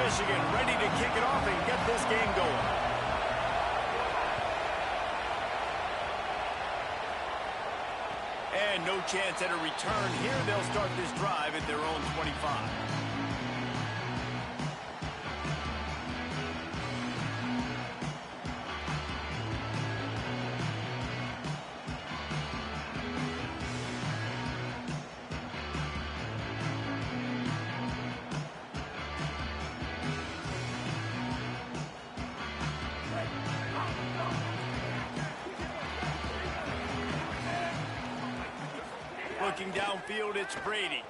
Michigan ready to kick it off and get this game going. And no chance at a return here. They'll start this drive at their own 25. Looking downfield, it's Brady.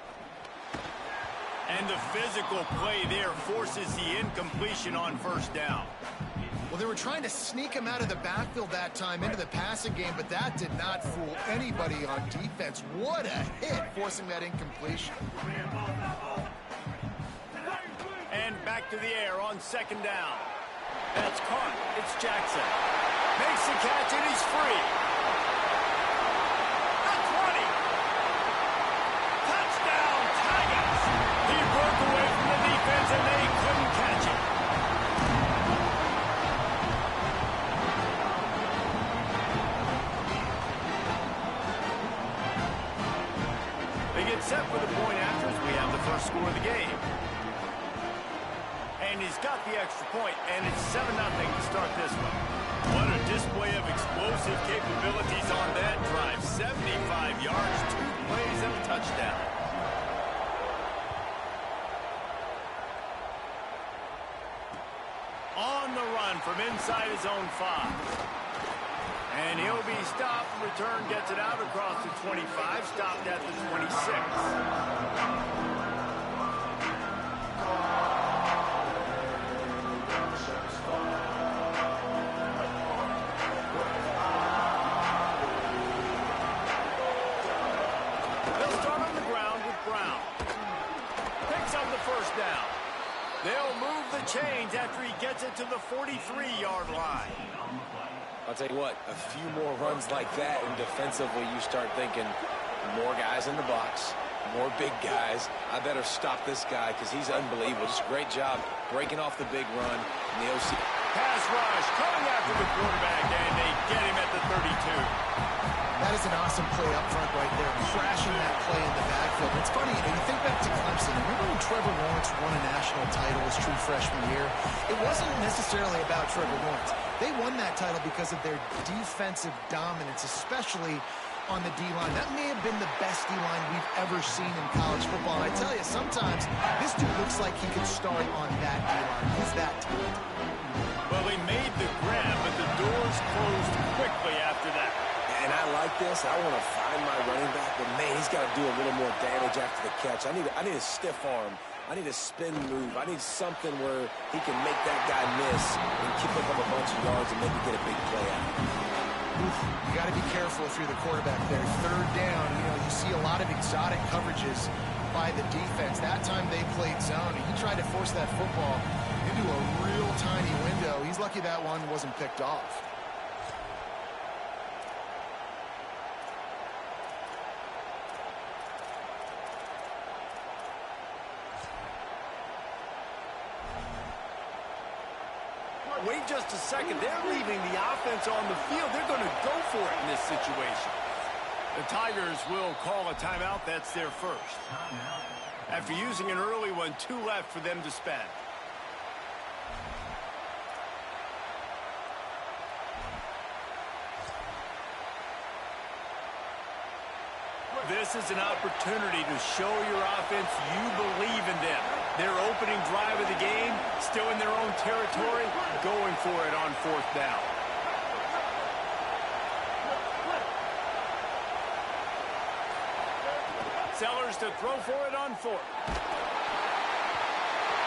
And the physical play there forces the incompletion on first down. Well, they were trying to sneak him out of the backfield that time into the passing game, but that did not fool anybody on defense. What a hit, forcing that incompletion. And back to the air on second down. That's caught. It's Jackson. Makes the catch, and he's free. The 20. Touchdown, Tigers. He broke away from the defense, and they couldn't catch him. They get set for the point after as we have the first score of the game. And he's got the extra point, and it's 7-0 to start this one. What a display of explosive capabilities on that drive. 75 yards, 2 plays, and a touchdown. On the run from inside his own 5. And he'll be stopped. Return gets it out across the 25, stopped at the 26. First down. They'll move the chains after he gets it to the 43-yard line. I'll tell you what, a few more runs like that, and defensively you start thinking more guys in the box, more big guys. I better stop this guy because he's unbelievable. Just a great job breaking off the big run in the OC. Pass rush coming after the quarterback, and they get him at the 32. That is an awesome play up front right there, crashing that play in the backfield. It's funny, you think back to Clemson. Remember when Trevor Lawrence won a national title his true freshman year? It wasn't necessarily about Trevor Lawrence. They won that title because of their defensive dominance, especially on the D-line. That may have been the best D-line we've ever seen in college football. And I tell you, sometimes this dude looks like he could start on that D-line. He's that talented. Well, he made the grab, but the doors closed quickly after that. And I like this. I want to find my running back, but man, he's got to do a little more damage after the catch. I need a stiff arm. I need a spin move. I need something where he can make that guy miss and keep up a bunch of yards and maybe get a big play out. You got to be careful if you're the quarterback there. Third down, you see a lot of exotic coverages by the defense. That time they played zone, and he tried to force that football into a real tiny window. He's lucky that one wasn't picked off. Wait just a second. They're leaving the offense on the field. They're going to go for it in this situation. The Tigers will call a timeout. That's their first. After using an early one, 2 left for them to spend. This is an opportunity to show your offense you believe in them. Their opening drive of the game, still in their own territory, going for it on 4th down. Sellers to throw for it on 4th.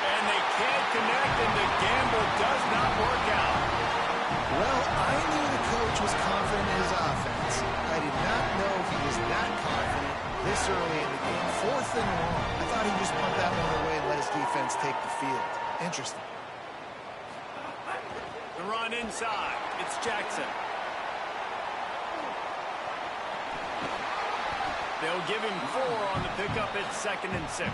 And they can't connect, and the gamble does not work out. Well, I knew the coach was confident in his offense. I did not know he was that confident this early in the game. 4th and long. I thought he'd just punt that one away and let his defense take the field. Interesting. The run inside. It's Jackson. They'll give him 4 on the pickup at 2nd and 6.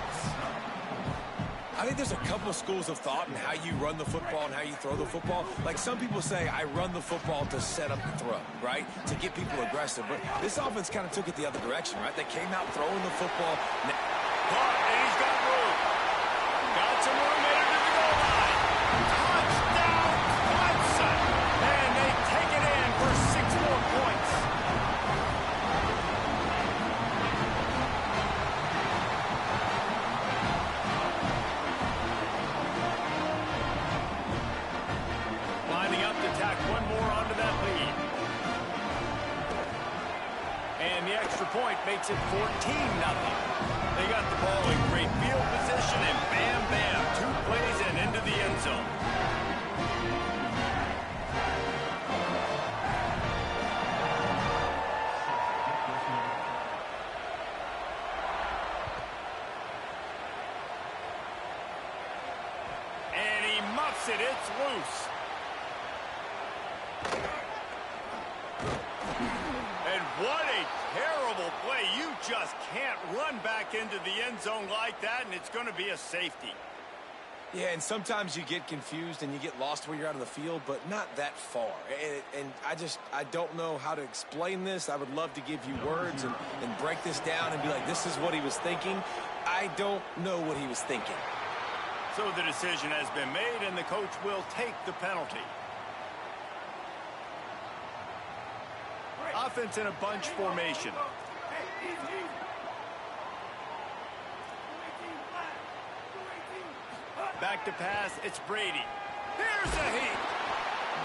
I think there's a couple schools of thought in how you run the football and how you throw the football. Like some people say, I run the football to set up the throw, right? To get people aggressive. But this offense kind of took it the other direction, right? They came out throwing the football. Caught, and he's got room. Got some room headed to the goal line. Touchdown, Clemson. And they take it in for 6 more points. Lining up to tack one more onto that lead. And the extra point makes it 14-0. They got the ball in great field position, and bam, bam, 2 plays and into the end zone. And he muffs it. It's loose. And what a terrible play. You just can't run back into the end zone like that, and it's going to be a safety. Yeah, and sometimes you get confused and you get lost where you're out of the field, but not that far. And I don't know how to explain this. I would love to give you words and break this down and be like, this is what he was thinking. I don't know what he was thinking. So the decision has been made, and the coach will take the penalty. Offense in a bunch formation. Back to pass, it's Brady. Here's a heat.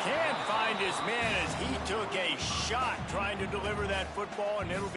Can't find his man as he took a shot trying to deliver that football, and it'll be...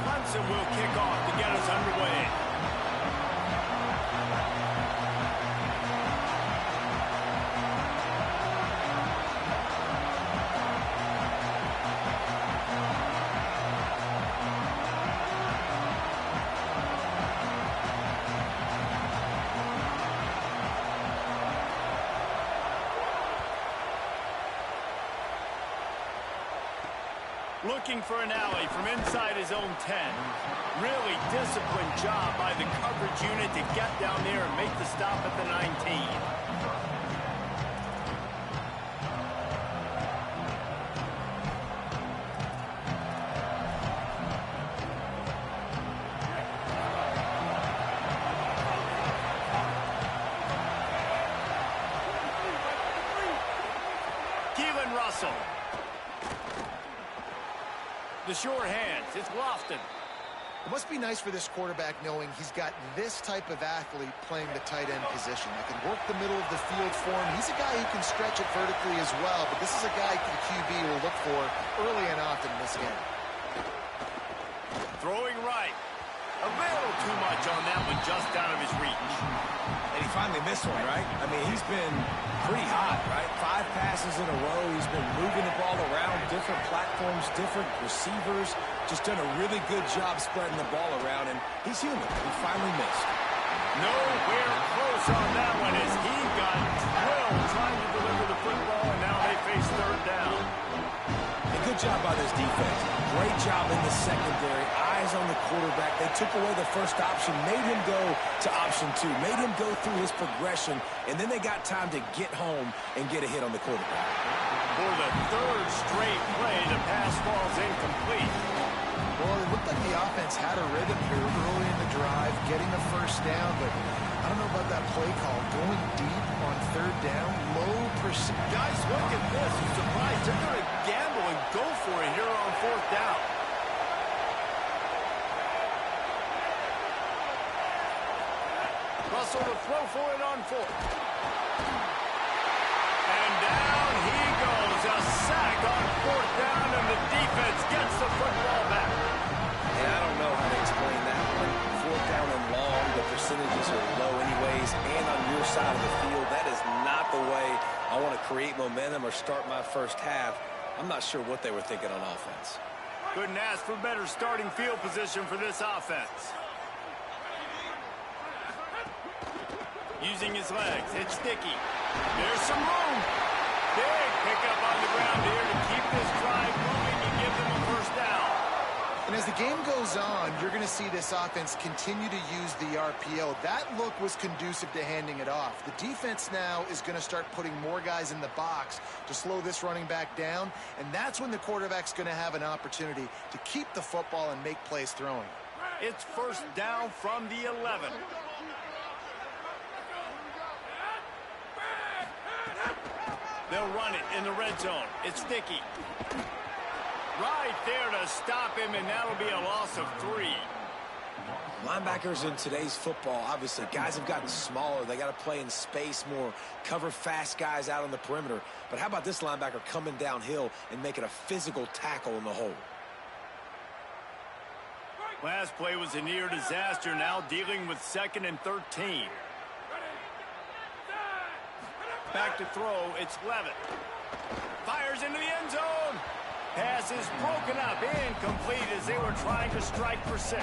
Clemson will kick off to get us underway. Looking for an alley from inside his own 10. Really disciplined job by the coverage unit to get down there and make the stop at the 19. Keelan Russell. The short hands, it's Lofton. It must be nice for this quarterback knowing he's got this type of athlete playing the tight end position. He can work the middle of the field for him. He's a guy who can stretch it vertically as well, but this is a guy the QB will look for early and often in this game. Throwing right. A little too much on that one, just out of his reach. And he finally missed one, right? I mean, he's been pretty hot, right? 5 passes in a row. He's been moving the ball around, different platforms, different receivers. Just done a really good job spreading the ball around, and he's human. He finally missed. Nowhere close on that one as he got drilled trying to deliver the football, and now they face third down. And good job by this defense. Great job in the secondary. Eyes on the quarterback. They took away the first option, made him go to option 2, made him go through his progression, and then they got time to get home and get a hit on the quarterback. For the third straight play, the pass falls incomplete. Well, it looked like the offense had a rhythm here early in the drive, getting a first down, but I don't know about that play call. Going deep on third down, low percent. Guys, look at this. I'm surprised they're going to gamble and go for it here on fourth down. Russell to throw for it on fourth. And down he goes. A sack on fourth down, and the defense gets the football back. And I don't know how to explain that one. Fourth down and long, the percentages are low anyways, and on your side of the field, that is not the way I want to create momentum or start my first half. I'm not sure what they were thinking on offense. Couldn't ask for better starting field position for this offense. Using his legs, it's sticky. There's some room. Big pickup on the ground here to keep this drive moving and give them a first down. And as the game goes on, you're going to see this offense continue to use the RPO. That look was conducive to handing it off. The defense now is going to start putting more guys in the box to slow this running back down, and that's when the quarterback's going to have an opportunity to keep the football and make plays throwing. It's first down from the 11. They'll run it in the red zone. It's sticky. Right there to stop him, and that'll be a loss of 3. Linebackers in today's football, obviously, guys have gotten smaller. They got to play in space more, cover fast guys out on the perimeter. But how about this linebacker coming downhill and making a physical tackle in the hole? Last play was a near disaster, now dealing with 2nd and 13. Back to throw, it's Levitt. Fires into the end zone. Pass is broken up, incomplete as they were trying to strike for 6.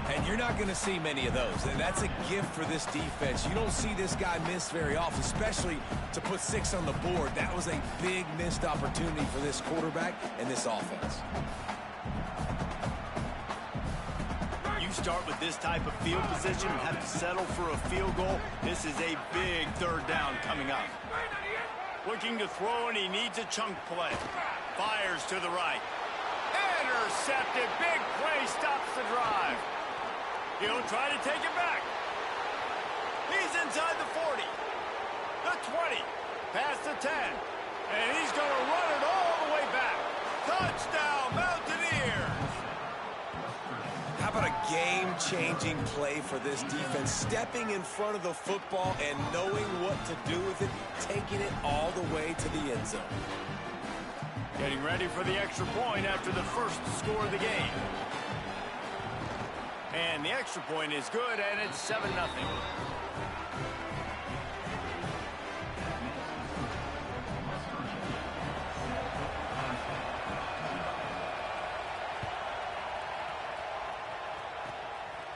And you're not going to see many of those. And that's a gift for this defense. You don't see this guy miss very often, especially to put 6 on the board. That was a big missed opportunity for this quarterback and this offense. You start with this type of field position and have to settle for a field goal. This is a big third down coming up. Looking to throw, and he needs a chunk play. Fires to the right. Intercepted. Big play stops the drive. He'll try to take it back. He's inside the 40. The 20. Past the 10. And he's going to run it all the way back. Touchdown, Mountaineers. How about a game-changing play for this defense? Stepping in front of the football and knowing what to do with it, taking it all the way to the end zone. Getting ready for the extra point after the first score of the game. And the extra point is good, and it's 7-0.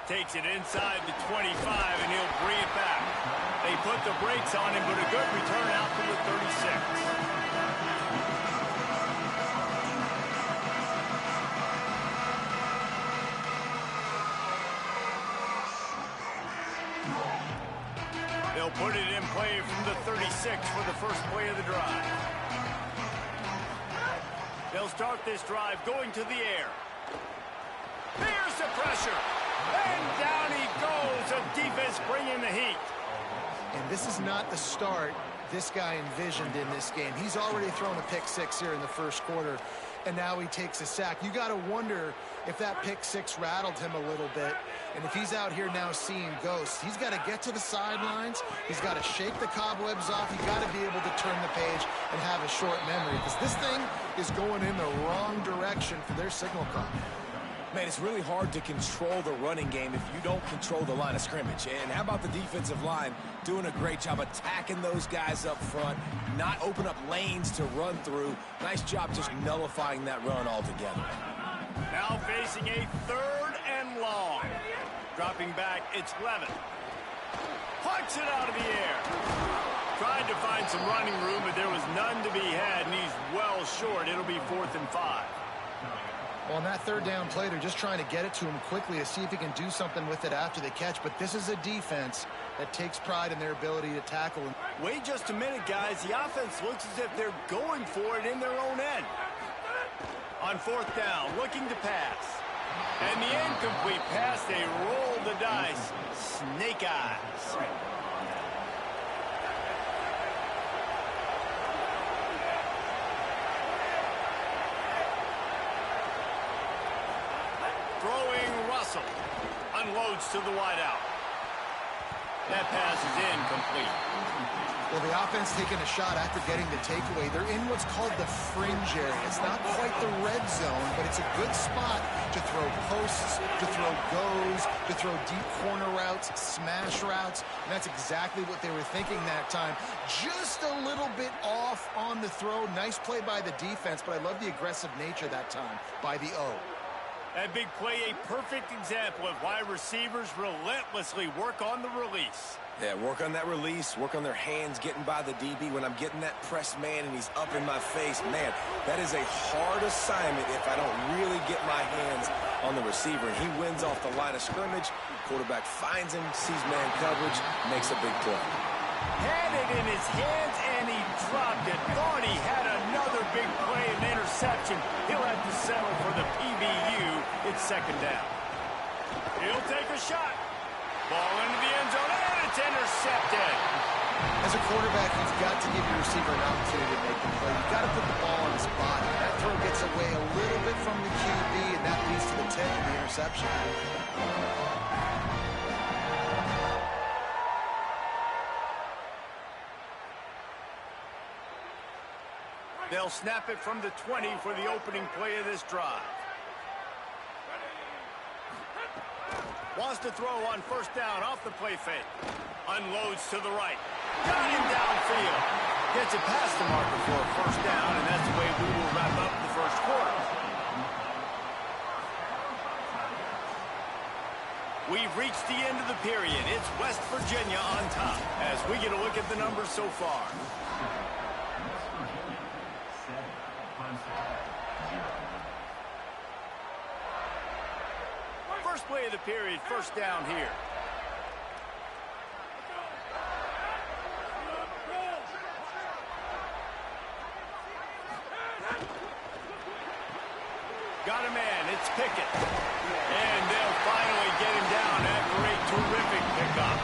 Takes it inside the 25, and he'll bring it back. They put the brakes on him, but a good return out to the 36. They'll put it in play from the 36 for the first play of the drive. They'll start this drive going to the air. There's the pressure. And down he goes. A defense bringing the heat. And this is not the start this guy envisioned in this game. He's already thrown a pick 6 here in the first quarter, and now he takes a sack. You got to wonder if that pick 6 rattled him a little bit. And if he's out here now seeing ghosts, he's got to get to the sidelines. He's got to shake the cobwebs off. He's got to be able to turn the page and have a short memory, because this thing is going in the wrong direction for their signal call. Man, it's really hard to control the running game if you don't control the line of scrimmage. And how about the defensive line doing a great job attacking those guys up front, not open up lanes to run through. Nice job just nullifying that run altogether. Now facing a 3rd and long. Dropping back, it's Levin. Plucks it out of the air. Tried to find some running room, but there was none to be had, and he's well short. It'll be 4th and 5. Well, on that 3rd down play, they're just trying to get it to him quickly to see if he can do something with it after the catch. But this is a defense that takes pride in their ability to tackle. Wait just a minute, guys. The offense looks as if they're going for it in their own end. On 4th down, looking to pass. And the incomplete pass, they roll the dice. Snake eyes. Throwing Russell. Unloads to the wideout. That pass is incomplete. Well, the offense taking a shot after getting the takeaway. They're in what's called the fringe area. It's not quite the red zone, but it's a good spot to throw posts, to throw goes, to throw deep corner routes, smash routes. And that's exactly what they were thinking that time. Just a little bit off on the throw. Nice play by the defense, but I love the aggressive nature that time by the O. That big play, a perfect example of why receivers relentlessly work on the release. Yeah, work on that release, work on their hands getting by the DB. When I'm getting that press man and he's up in my face, man, that is a hard assignment if I don't really get my hands on the receiver. And he wins off the line of scrimmage. Quarterback finds him, sees man coverage, makes a big play. Had it in his hands and he dropped it. Thought he had another big play, an interception. He'll have to settle for the PBU. It's 2nd down. He'll take a shot. Ball into the end zone, and it's intercepted. As a quarterback, you've got to give your receiver an opportunity to make the play. You've got to put the ball on his body. That throw gets away a little bit from the QB, and that leads to the tip and the interception. They'll snap it from the 20 for the opening play of this drive. Wants to throw on 1st down off the play fake. Unloads to the right. Got him downfield. Gets it past the marker for a 1st down, and that's the way we will wrap up the 1st quarter. We've reached the end of the period. It's West Virginia on top as we get a look at the numbers so far. First play of the period, 1st down here. Got a man, it's Pickett. And they'll finally get him down after a terrific pickup.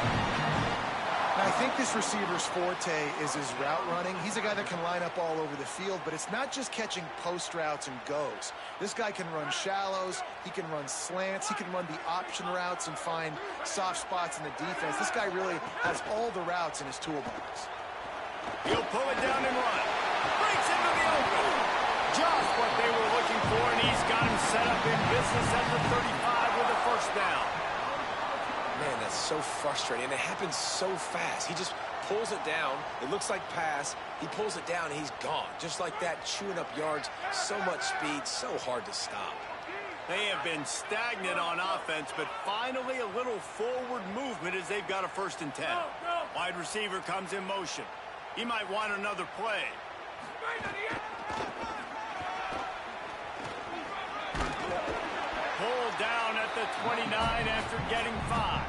Now, I think this receiver's forte is his route running. He's a guy that can line up all over the field, but it's not just catching post routes and goes. This guy can run shallows, he can run slants, he can run the option routes and find soft spots in the defense. This guy really has all the routes in his toolbox. He'll pull it down and run. Breaks into the open. Just what they were looking for, and he's got him set up in business at the 35 with a 1st down. Man, that's so frustrating, and it happens so fast. He just pulls it down. It looks like pass. He pulls it down, and he's gone. Just like that, chewing up yards. So much speed, so hard to stop. They have been stagnant on offense, but finally a little forward movement as they've got a 1st and 10. Wide receiver comes in motion. He might want another play. Pulled down at the 29 after getting 5.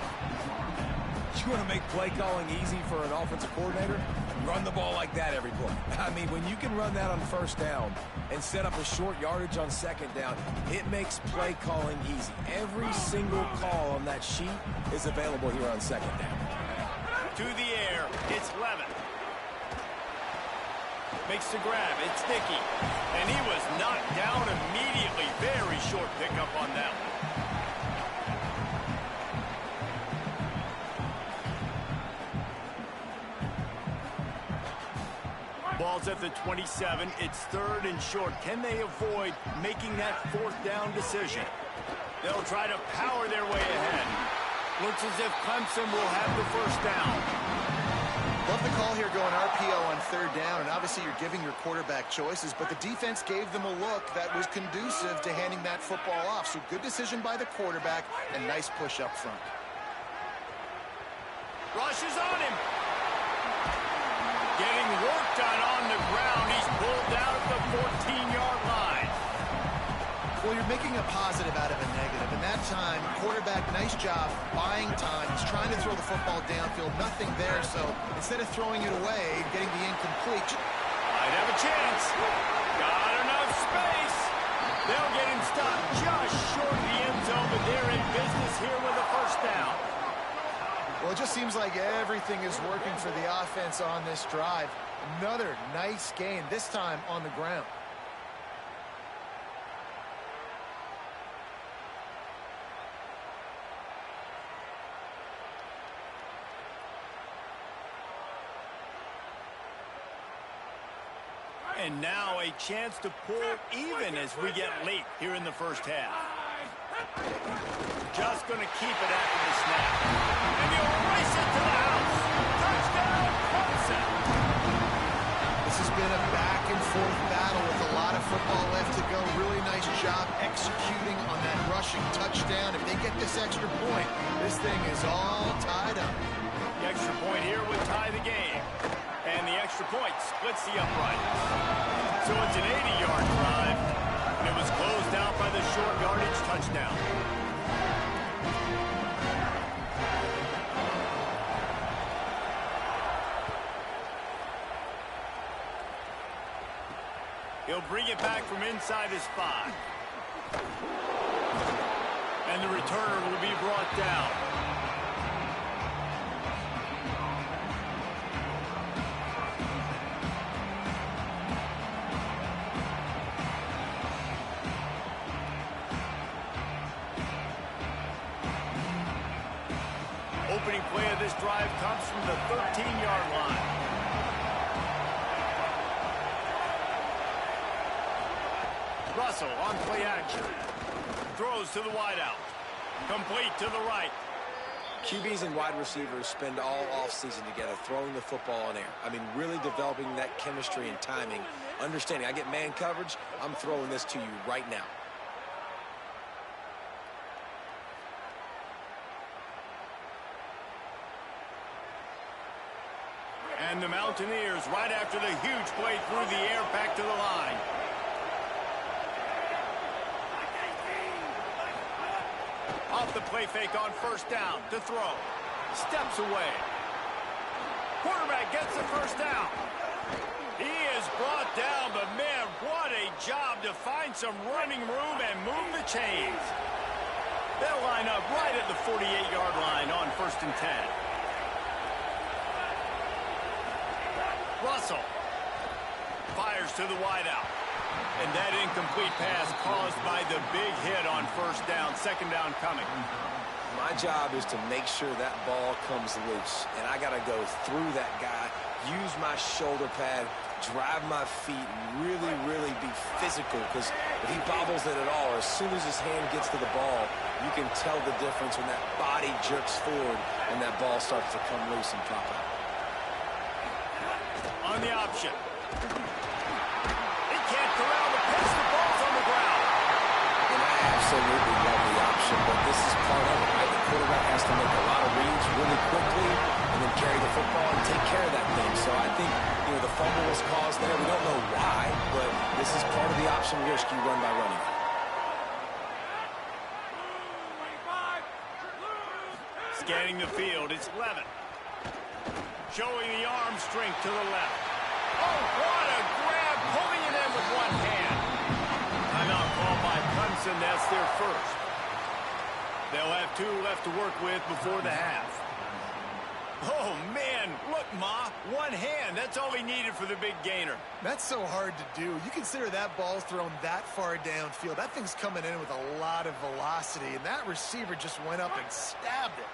You want to make play calling easy for an offensive coordinator? Run the ball like that every play. I mean, when you can run that on 1st down and set up a short yardage on 2nd down, it makes play calling easy. Every single call on that sheet is available here on 2nd down. To the air, it's Levin. Makes the grab, it's Dickey. And he was knocked down immediately. Very short pickup on that one. Ball's at the 27. It's 3rd and short. Can they avoid making that 4th down decision? They'll try to power their way ahead. Looks as if Clemson will have the first down. Love the call here going RPO on third down, and obviously you're giving your quarterback choices, but the defense gave them a look that was conducive to handing that football off. So good decision by the quarterback and nice push up front. Rush is on him. Getting work done on the ground. He's pulled down at the 14-yard line. Well, you're making a positive out of a negative. In that time, quarterback, nice job, buying time. He's trying to throw the football downfield. Nothing there, so instead of throwing it away, getting the incomplete. Might have a chance. Got enough space. They'll get him stopped just short of the end zone, but they're in business here with a first down. Well, it just seems like everything is working for the offense on this drive. Another nice gain, this time on the ground. And now a chance to pull even as we get late here in the first half. Just going to keep it after the snap. And he'll race it to the house. Touchdown, Clemson. This has been a back-and-forth battle with a lot of football left to go. Really nice job executing on that rushing touchdown. If they get this extra point, this thing is all tied up. The extra point here would tie the game. And the extra point splits the upright. So it's an 80-yard drive. And it was closed out by the short yardage touchdown. He'll bring it back from inside his 5. And the returner will be brought down. Opening play of this drive comes from the 13-yard line. Russell on play action. Throws to the wideout. Complete to the right. QBs and wide receivers spend all offseason together throwing the football in air. I mean, really developing that chemistry and timing. Understanding, I get man coverage, I'm throwing this to you right now. And the Mountaineers, right after the huge play through the air, back to the line. Off the play fake on first down to throw. Steps away. Quarterback gets the first down. He is brought down, but man, what a job to find some running room and move the chains. They'll line up right at the 48-yard line on 1st and 10. Russell fires to the wideout. And that incomplete pass caused by the big hit on first down. Second down coming. My job is to make sure that ball comes loose. And I got to go through that guy, use my shoulder pad, drive my feet, and really, really be physical. Because if he bobbles it at all, as soon as his hand gets to the ball, you can tell the difference when that body jerks forward and that ball starts to come loose and pop out. On the option. He can't corral the pitch. The ball's on the ground. And I absolutely love the option, but this is part of it, right? The quarterback has to make a lot of reads really quickly and then carry the football and take care of that thing. So I think, you know, the fumble was caused there. We don't know why, but this is part of the option risk you run by running. Scanning the field, it's Levin. Showing the arm strength to the left. Oh, what a grab, pulling it in with one hand. Timeout called by Clemson, that's their first. They'll have 2 left to work with before the half. Oh, man, look, Ma, one hand. That's all he needed for the big gainer. That's so hard to do. You consider that ball's thrown that far downfield. That thing's coming in with a lot of velocity, and that receiver just went up and stabbed it.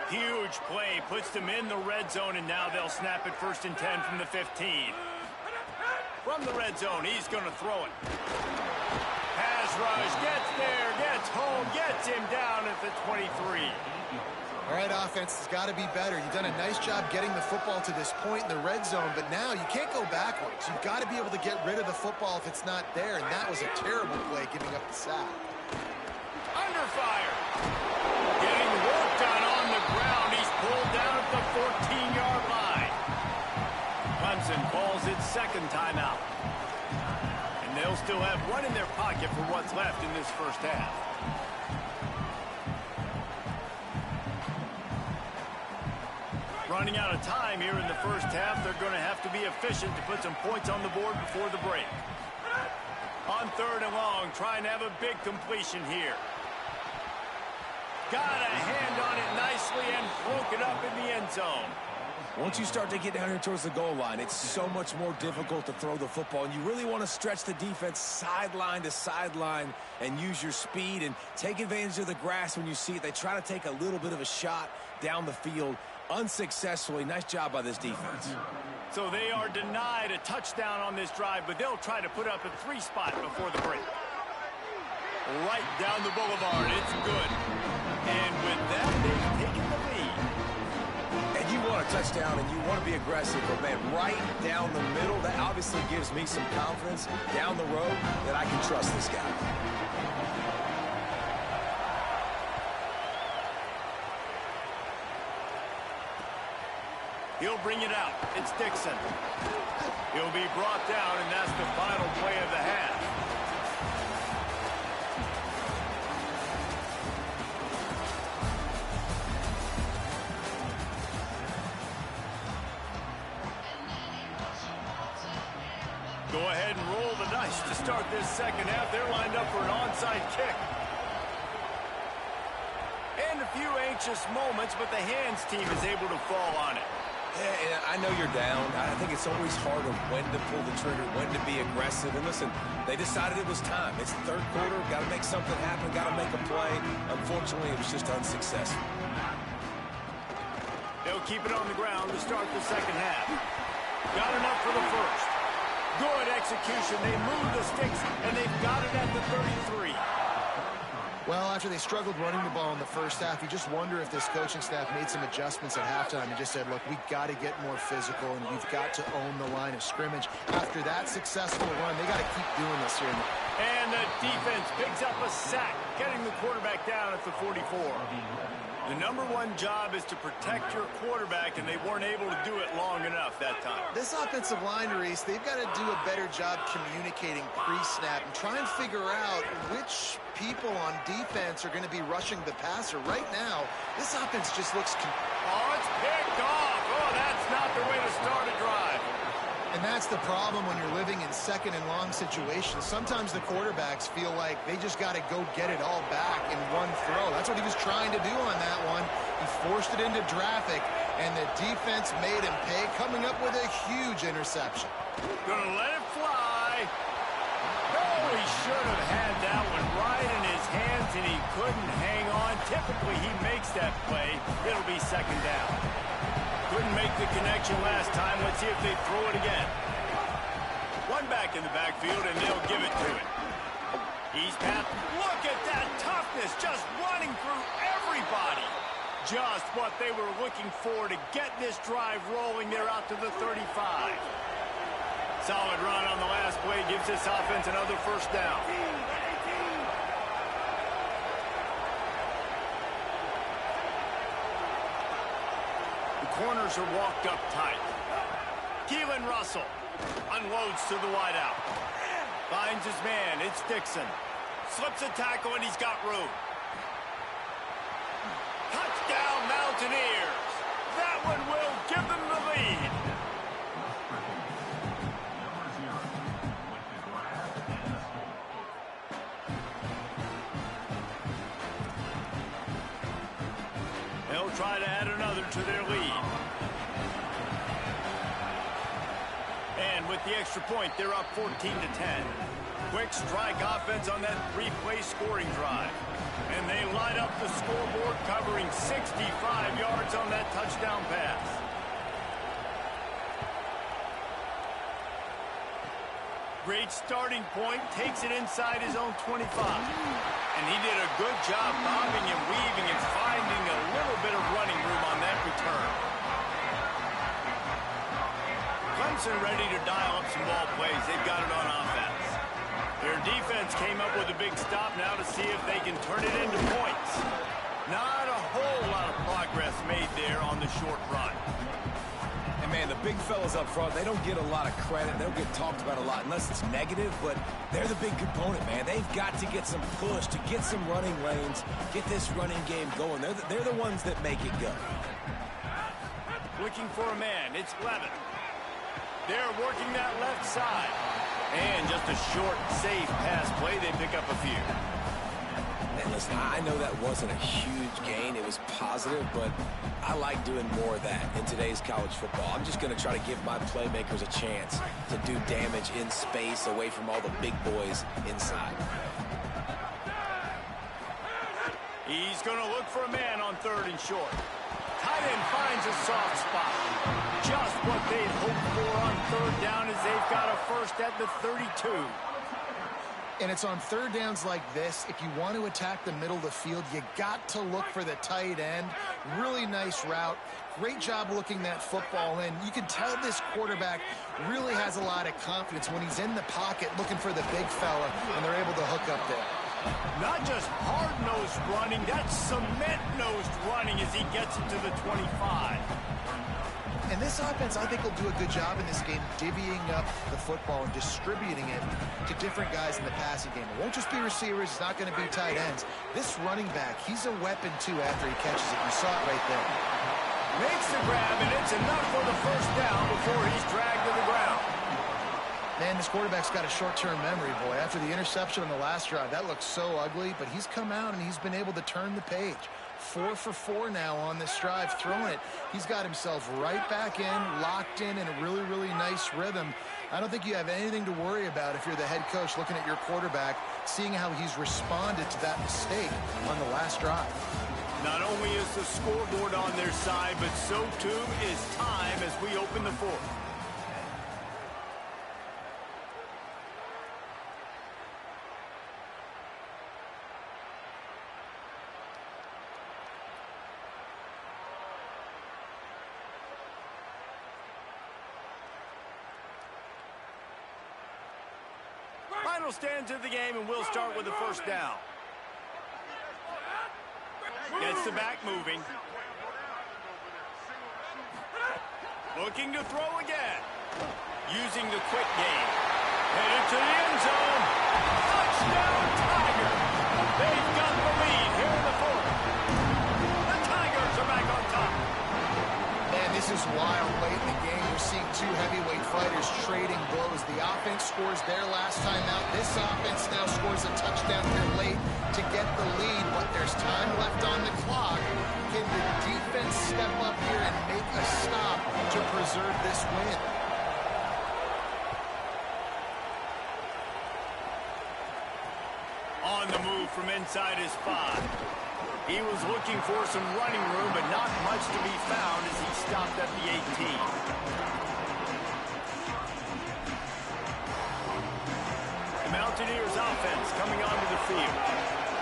Huge play, puts them in the red zone, and now they'll snap it 1st and 10 from the 15. From the red zone, he's going to throw it. Pass rush, gets there, gets home, gets him down at the 23. All right, offense has got to be better. You've done a nice job getting the football to this point in the red zone, but now you can't go backwards. You've got to be able to get rid of the football if it's not there, and that was a terrible play giving up the sack. Under fire. Getting work done on the ground. He's pulled down at the 14-yard line. Clemson calls its second timeout. And they'll still have one in their pocket for what's left in this first half. Running out of time here in the first half. They're going to have to be efficient to put some points on the board before the break. On 3rd and long, trying to have a big completion here. Got a hand on it nicely and broke it up in the end zone. Once you start to get down here towards the goal line, it's so much more difficult to throw the football, and you really want to stretch the defense sideline to sideline and use your speed and take advantage of the grass when you see it. They try to take a little bit of a shot down the field unsuccessfully. Nice job by this defense. So they are denied a touchdown on this drive, but they'll try to put up a 3 spot before the break. Right down the boulevard. It's good. And with that, they've taken the lead. And you want a touchdown and you want to be aggressive, but man, right down the middle, that obviously gives me some confidence down the road that I can trust this guy. He'll bring it out. It's Dixon. He'll be brought down, and that's the final play of the half. Go ahead and roll the dice to start this second half. They're lined up for an onside kick. And a few anxious moments, but the hands team is able to fall on it. Yeah, and I know you're down. I think it's always harder when to pull the trigger, when to be aggressive. And listen, they decided it was time. It's the 3rd quarter. Got to make something happen. Got to make a play. Unfortunately, it was just unsuccessful. They'll keep it on the ground to start the second half. Got enough for the first. Good execution. They move the sticks, and they've got it at the 33. Well, after they struggled running the ball in the first half, you just wonder if this coaching staff made some adjustments at halftime and just said, look, we got to get more physical and we've got to own the line of scrimmage. After that successful run, they got to keep doing this here. And the defense picks up a sack, getting the quarterback down at the 44. The #1 job is to protect your quarterback, and they weren't able to do it long enough that time. This offensive line, Reese, they've got to do a better job communicating pre-snap and try and figure out which people on defense are going to be rushing the passer. Right now, this offense just looks... Oh, it's picked off. Oh, that's not the way to start a drive. And that's the problem when you're living in second and long situations. Sometimes the quarterbacks feel like they just got to go get it all back in one throw. That's what he was trying to do on that one. He forced it into traffic, and the defense made him pay, coming up with a huge interception. Gonna let it fly. Oh, he should have had that one right in his hands, and he couldn't hang on. Typically, he makes that play. It'll be second down. Couldn't make the connection last time. Let's see if they throw it again. One back in the backfield, and they'll give it to him. He's passed. Look at that toughness, just running through everybody. Just what they were looking for to get this drive rolling. They're out to the 35. Solid run on the last play gives this offense another first down. Corners are walked up tight. Keelan Russell unloads to the wideout. Finds his man. It's Dixon. Slips a tackle, and he's got room. Touchdown, Mountaineers. That one will give them the lead. They'll try to add another to their lead. And with the extra point, they're up 14-10. Quick strike offense on that 3-play scoring drive. And they light up the scoreboard, covering 65 yards on that touchdown pass. Great starting point, takes it inside his own 25. And he did a good job bobbing and weaving and finding a little bit of running room on that return. Clemson ready to dial up some ball plays. They've got it on offense. Their defense came up with a big stop now to see if they can turn it into points. Not a whole lot of progress made there on the short run. And, man, the big fellas up front, they don't get a lot of credit. They don't get talked about a lot unless it's negative, but they're the big component, man. They've got to get some push, to get some running lanes, get this running game going. They're the ones that make it go. Looking for a man. It's Levin. They're working that left side. And just a short, safe pass play. They pick up a few. And listen, I know that wasn't a huge gain. It was positive, but I like doing more of that in today's college football. I'm just going to try to give my playmakers a chance to do damage in space away from all the big boys inside. He's going to look for a man on 3rd and short. Tight end finds a soft spot. Just what they'd hoped for on 3rd down as they've got a first at the 32. And it's on 3rd downs like this. If you want to attack the middle of the field, you got to look for the tight end. Really nice route. Great job looking that football in. You can tell this quarterback really has a lot of confidence when he's in the pocket looking for the big fella, and they're able to hook up there. Not just hard-nosed running, that's cement-nosed running as he gets it to the 25. And this offense, I think, will do a good job in this game divvying up the football and distributing it to different guys in the passing game. It won't just be receivers. It's not going to be tight ends. This running back, he's a weapon, too, after he catches it. You saw it right there. Makes the grab, and it's enough for the first down before he's dragged to the ground. Man, this quarterback's got a short-term memory, boy. After the interception on the last drive, that looked so ugly, but he's come out and he's been able to turn the page. 4 for 4 now on this drive, throwing it. He's got himself right back in, locked in a really, really nice rhythm. I don't think you have anything to worry about if you're the head coach looking at your quarterback, seeing how he's responded to that mistake on the last drive. Not only is the scoreboard on their side, but so too is time as we open the 4th. Final stands of the game, and we'll start with the first down. Gets the back moving. Looking to throw again. Using the quick game. Headed to the end zone. Touchdown, Tigers. They've got the lead here in the 4th. The Tigers are back on top. Man, this is wild late in the game. We're seeing 2 heavyweight fighters trading blows. The offense scores their last time out. This offense now scores a touchdown here late to get the lead, but there's time left on the clock. Can the defense step up here and make a stop to preserve this win? On the move from inside his 5. He was looking for some running room, but not much to be found as he stopped at the 18. The Mountaineers offense coming onto the field.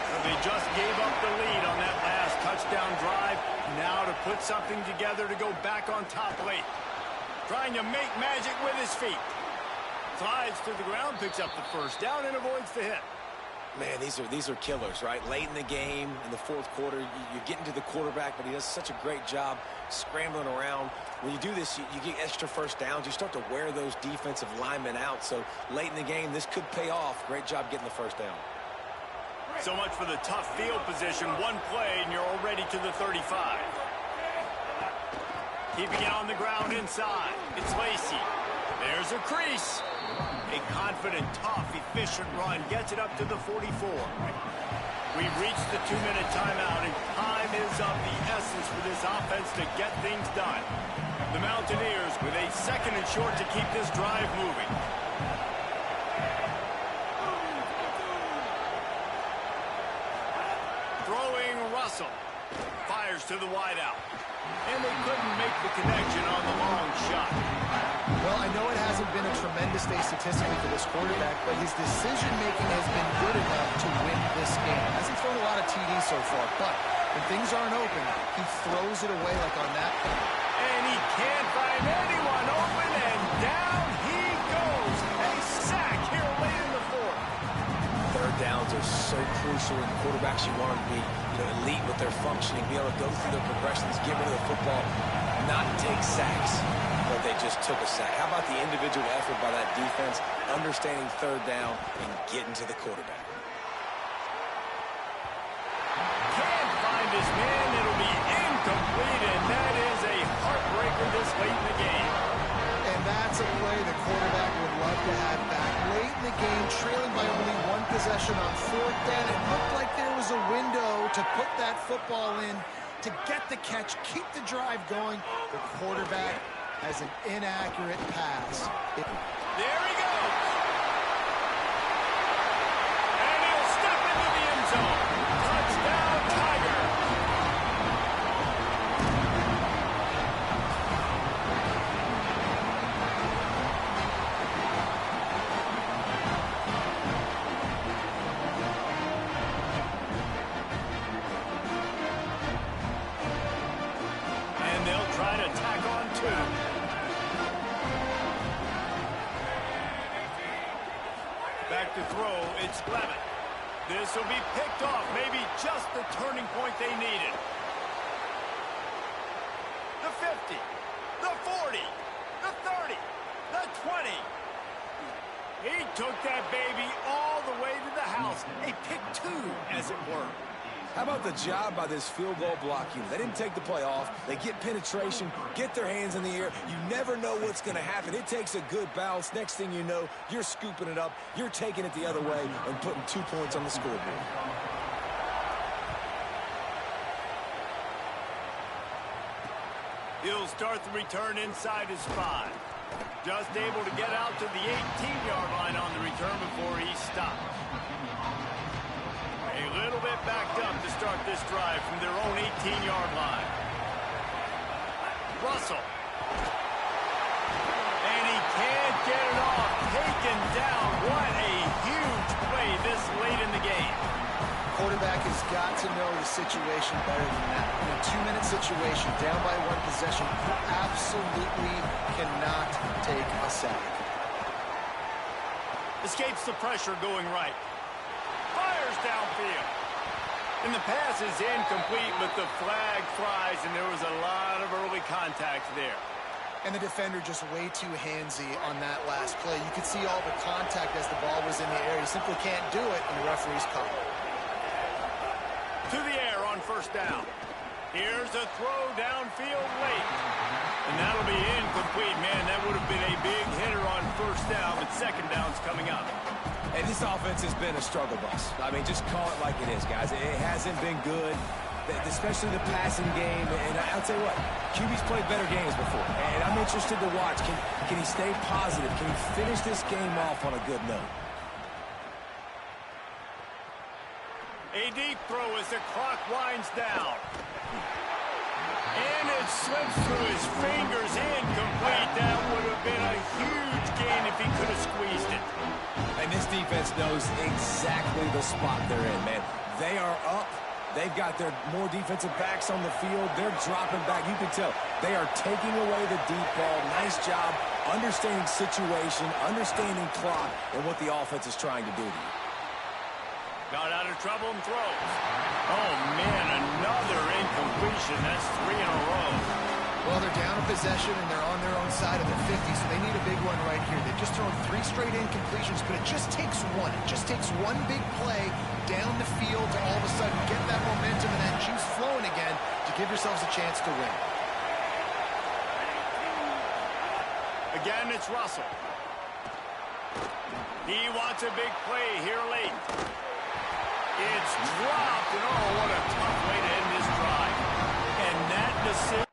So they just gave up the lead on that last touchdown drive. Now to put something together to go back on top late. Trying to make magic with his feet. Slides to the ground, picks up the first down, and avoids the hit. Man, these are killers, right? Late in the game, in the 4th quarter, you're getting to the quarterback, but he does such a great job scrambling around. When you do this, you get extra first downs. You start to wear those defensive linemen out. So late in the game, this could pay off. Great job getting the first down. So much for the tough field position. One play, and you're already to the 35. Keeping it on the ground inside. It's Lacy. There's a crease. A confident, tough, efficient run gets it up to the 44. We've reached the 2-minute timeout, and time is of the essence for this offense to get things done. The Mountaineers with a 2nd and short to keep this drive moving. Throwing Russell. Fires to the wideout. And they couldn't make the connection on the long shot. Well, I know it hasn't been a tremendous stay statistically for this quarterback, but his decision-making has been good enough to win this game. Hasn't thrown a lot of TDs so far, but when things aren't open, he throws it away like on that play. And he can't find anyone open, and down he goes. A sack here late in the fourth. Third downs are so crucial, and quarterbacks you want them to be elite with their functioning, be able to go through their progressions, get rid of the football, not take sacks. But they just took a sack. How about the individual effort by that defense, understanding third down and getting to the quarterback? Can't find his man. It'll be incomplete, and that is a heartbreaker this late in the game. And that's a play the quarterback would love to have back. Late in the game, trailing by only one possession on fourth down. It looked like there was a window to put that football in, to get the catch, keep the drive going. The quarterback has an inaccurate pass. There he goes. And he'll step into the end zone. Touchdown, Tiger. And they'll try to tack on two. Back to throw, it's Clement. This will be picked off, maybe just the turning point they needed. The 50, the 40, the 30, the 20. He took that baby all the way to the house. A pick two, as it were. How about the job by this field goal block unit? They didn't take the play off. They get penetration, get their hands in the air. You never know what's going to happen. It takes a good bounce. Next thing you know, you're scooping it up. You're taking it the other way and putting 2 points on the scoreboard. He'll start the return inside his 5. Just able to get out to the 18-yard line on the return before he stopped. A little bit backed up to start this drive from their own 18-yard line. Russell. And he can't get it off. Taken down. What a huge play this late in the game. Quarterback has got to know the situation better than that. In a 2-minute situation, down by one possession, you absolutely cannot take a sack. Escapes the pressure going right. Fires downfield. And the pass is incomplete, but the flag flies, and there was a lot of early contact there. And the defender just way too handsy on that last play. You could see all the contact as the ball was in the air. He simply can't do it, and the referee's caught. To the air on first down. Here's a throw downfield late. And that'll be incomplete, man. That would have been a big hitter on first down, but second down's coming up. And this offense has been a struggle bus. I mean, just call it like it is, guys. It hasn't been good, especially the passing game. And I'll tell you what, QB's played better games before. And I'm interested to watch. Can he stay positive? Can he finish this game off on a good note? A deep throw as the clock winds down. And it slips through his fingers, incomplete. That would have been a huge gain if he could have squeezed it. And this defense knows exactly the spot they're in, man. They are up. They've got their more defensive backs on the field. They're dropping back. You can tell they are taking away the deep ball. Nice job understanding situation, understanding clock, and what the offense is trying to do to you. Got out of trouble and throws. Oh, man, another incompletion. That's 3 in a row. Well, they're down a possession, and they're on their own side of the 50, so they need a big one right here. They've just thrown 3 straight incompletions, but it just takes one. It just takes one big play down the field to all of a sudden get that momentum and that juice flowing again to give yourselves a chance to win. Again, it's Russell. He wants a big play here late. It's dropped, and oh, what a tough way to end this drive. And that decision.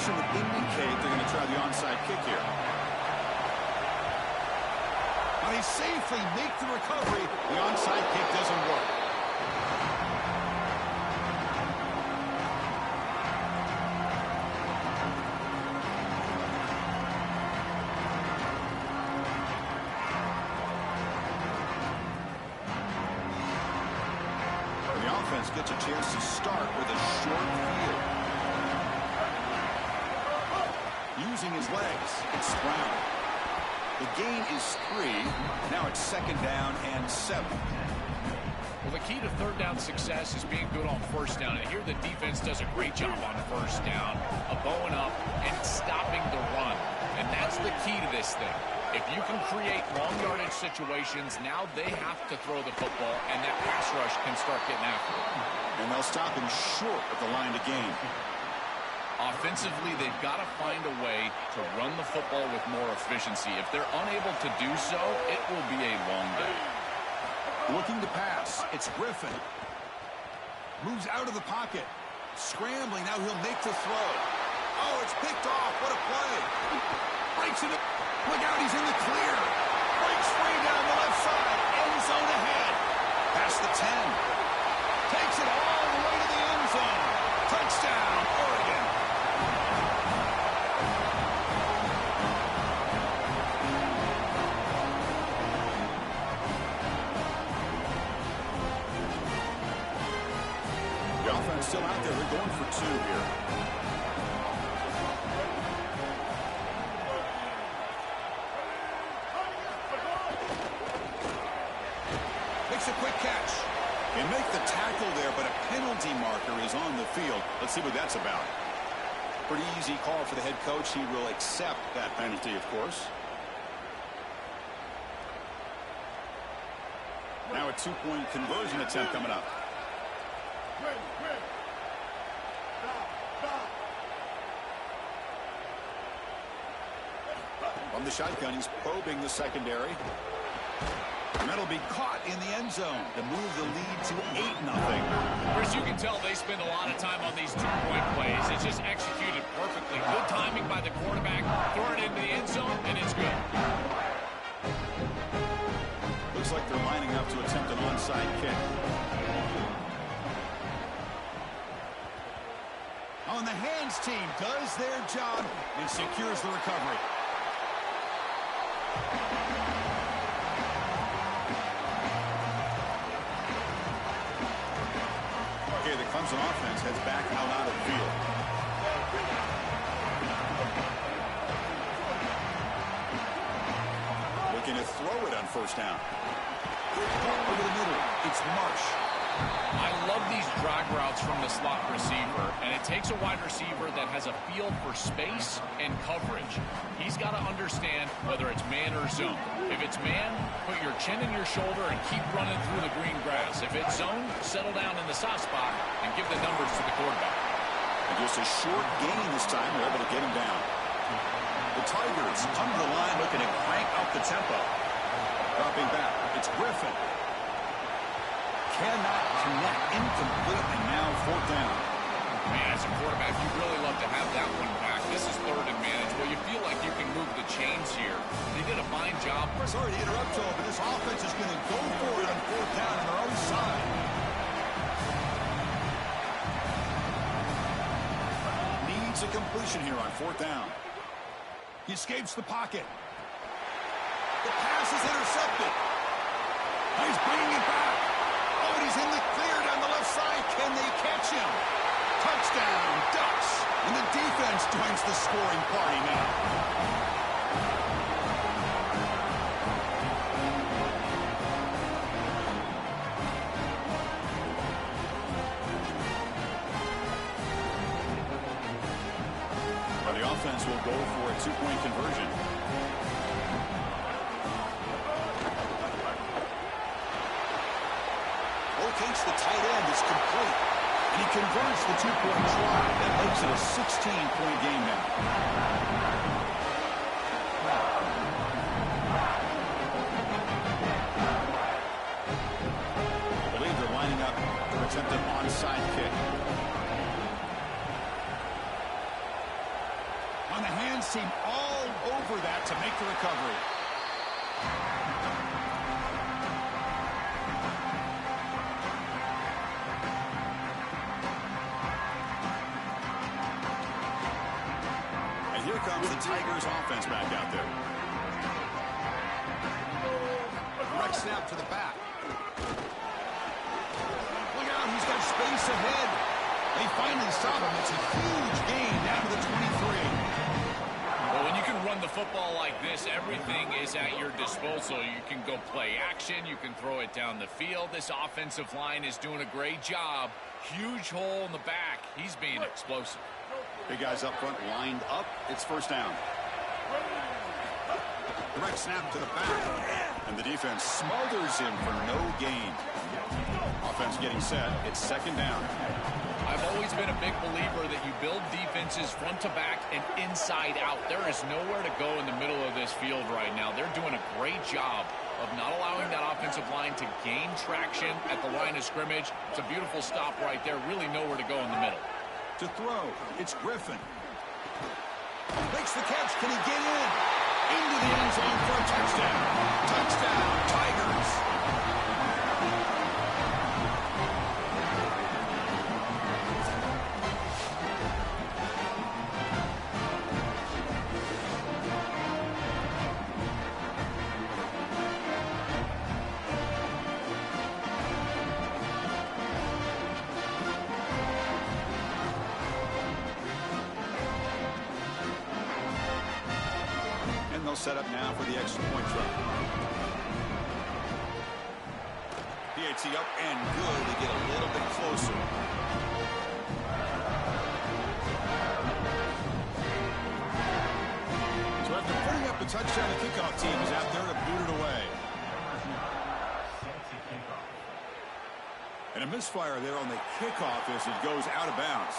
formation would indicate they're going to try the onside kick here. But he safely makes the recovery. The onside kick doesn't work. The offense gets a chance to start with a short field. Using his legs, it's Brown. The gain is 3. Now it's 2nd down and 7. Well, the key to third down success is being good on first down. And here the defense does a great job on first down, bowing up and stopping the run. And that's the key to this thing. If you can create long yardage situations, now they have to throw the football, and that pass rush can start getting after it. And they'll stop him short of the line to gain. Offensively, they've got to find a way to run the football with more efficiency. If they're unable to do so, it will be a long day. Looking to pass. It's Griffin. Moves out of the pocket. Scrambling. Now he'll make the throw. Oh, it's picked off. What a play. Breaks it. Look out, he's in the clear. Breaks free down the left side. End zone ahead. Past the 10. Takes it all the way to the end zone. Touchdown, Oregon. The offense still out there. They're going for 2 here. Makes a quick catch. They make the tackle there, but a penalty marker is on the field. Let's see what that's about. Pretty easy call for the head coach. He will accept that penalty, of course. Now a 2-point conversion attempt coming up. From the shotgun, he's probing the secondary. And that'll be caught in the end zone to move the lead to 8-0. Chris, you can tell they spend a lot of time on these 2-point plays. It's just executed perfectly. Good timing by the quarterback. Throw it into the end zone, and it's good. Looks like they're lining up to attempt an onside kick. On the hands team does their job and secures the recovery. Okay, the Clemson offense heads back out of the field. Looking to throw it on first down. Over the middle, it's Marsh. I love these drag routes from the slot receiver, and it takes a wide receiver that has a feel for space and coverage. He's got to understand whether it's man or zone. If it's man, put your chin in your shoulder and keep running through the green grass. If it's zone, settle down in the soft spot and give the numbers to the quarterback. And just a short gain this time. They're able to get him down. The Tigers come to the line looking to crank up the tempo. Dropping back, it's Griffin. Cannot connect, incomplete, and now 4th down. Man, as a quarterback, you really love to have that one back. This is 3rd and manageable. You feel like you can move the chains here. They did a fine job. Sorry to interrupt, Joe, but this offense is going to go for it on 4th down on their own side. Needs a completion here on 4th down. He escapes the pocket. The pass is intercepted. He's bringing it back. Oh, and he's in the clear down the left side. Can they catch him? Touchdown, Ducks. And the defense joins the scoring party now. Well, the offense will go for a 2-point conversion. Locates the tight end. It's complete. And he converts the 2-point try. That makes it a 16-point game now. I believe they're lining up to attempt an onside kick. seem all over that to make the recovery. And here comes the Tigers offense back out there. Direct snap to the back. Look out, he's got space ahead. They finally stop him. It's a huge gain down to the 23. Well, when you can run the football like this, everything is at your disposal. You can go play action. You can throw it down the field. This offensive line is doing a great job. Huge hole in the back. He's being explosive. Big guys up front lined up. It's first down. Direct snap to the back. And the defense smothers him for no gain. Offense getting set. It's second down. I've always been a big believer that you build defenses front to back and inside out. There is nowhere to go in the middle of this field right now. They're doing a great job of not allowing that offensive line to gain traction at the line of scrimmage. It's a beautiful stop right there. Really nowhere to go in the middle. To throw, it's Griffin. Makes the catch. Can he get in? Into the end zone for a touchdown. Touchdown, Tigers. Set up now for the extra point try. PAT up and good to get a little bit closer. So after putting up the touchdown, the kickoff team is out there to boot it away. And a misfire there on the kickoff as it goes out of bounds.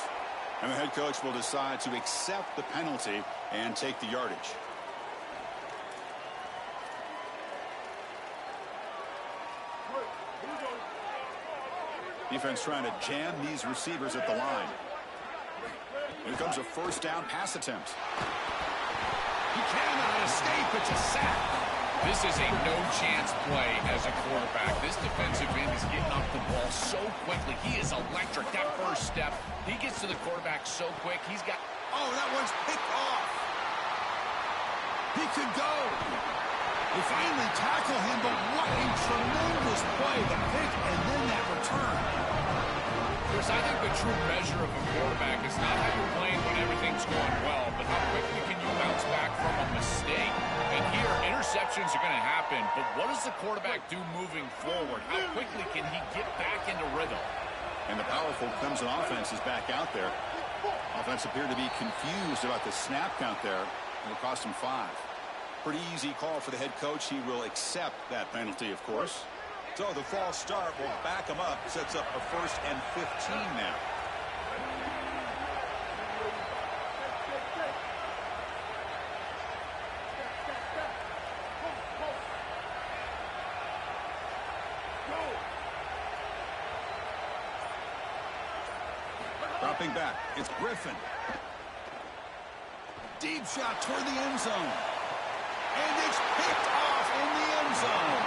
And the head coach will decide to accept the penalty and take the yardage. Defense trying to jam these receivers at the line. Here comes a first down pass attempt. He cannot escape. It's a sack. This is a no-chance play as a quarterback. This defensive end is getting off the ball so quickly. He is electric. That first step, he gets to the quarterback so quick. He's got... Oh, that one's picked off. He could go. They finally tackle him, but what a tremendous play. The pick and then that return. Chris, I think the true measure of a quarterback is not how you're playing when everything's going well, but how quickly can you bounce back from a mistake. And here, interceptions are going to happen, but what does the quarterback do moving forward? How quickly can he get back into rhythm? And the powerful Clemson offense is back out there. Offense appeared to be confused about the snap count there. It'll cost him 5. Pretty easy call for the head coach. He will accept that penalty, of course. So the false start will back him up. Sets up a 1st and 15 now. Dropping back. It's Griffin. Deep shot toward the end zone. And it's picked off in the end zone.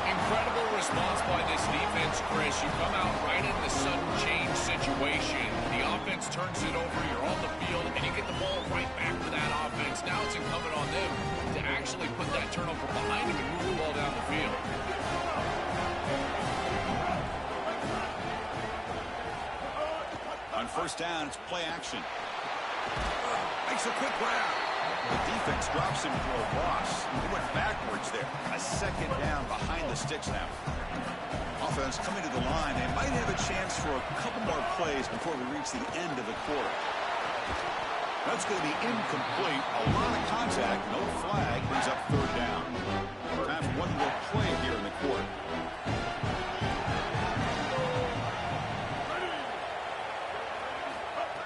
Incredible response by this defense, Chris. You come out right in the sudden change situation. The offense turns it over. You're on the field, and you get the ball right back to that offense. Now it's incumbent on them to actually put that turnover behind them and move the ball down the field. On first down, it's play action. Makes a quick grab. The defense drops him for a loss. He went backwards there. A second down behind the sticks now. Offense coming to the line. They might have a chance for a couple more plays before we reach the end of the quarter. That's going to be incomplete. A lot of contact. No flag. Brings up third down. Time for one more play here in the quarter.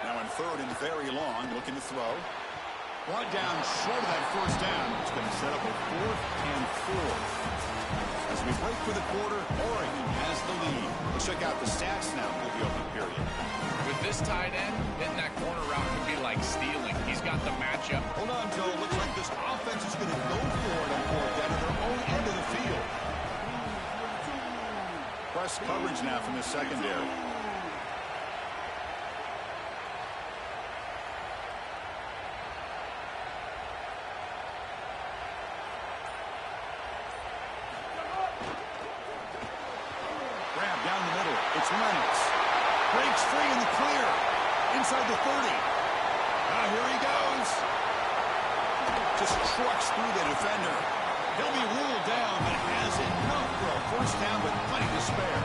Now in third and very long. Looking to throw. Brought down short of that first down. It's going to set up a 4th and 4. As we We break for the quarter. Oregon has the lead. Let's check out the stats now for the opening period. With this tight end, hitting that corner route can be like stealing. He's got the matchup. Hold on, Joe. Looks like this offense is going to go for it on fourth down at their own end of the field. Press coverage now from the secondary. Grab down the middle. It's Lennox. Breaks free in the clear. Inside the 30. Here he goes. Just trucks through the defender. He'll be ruled down, but has enough for a first down with plenty to spare.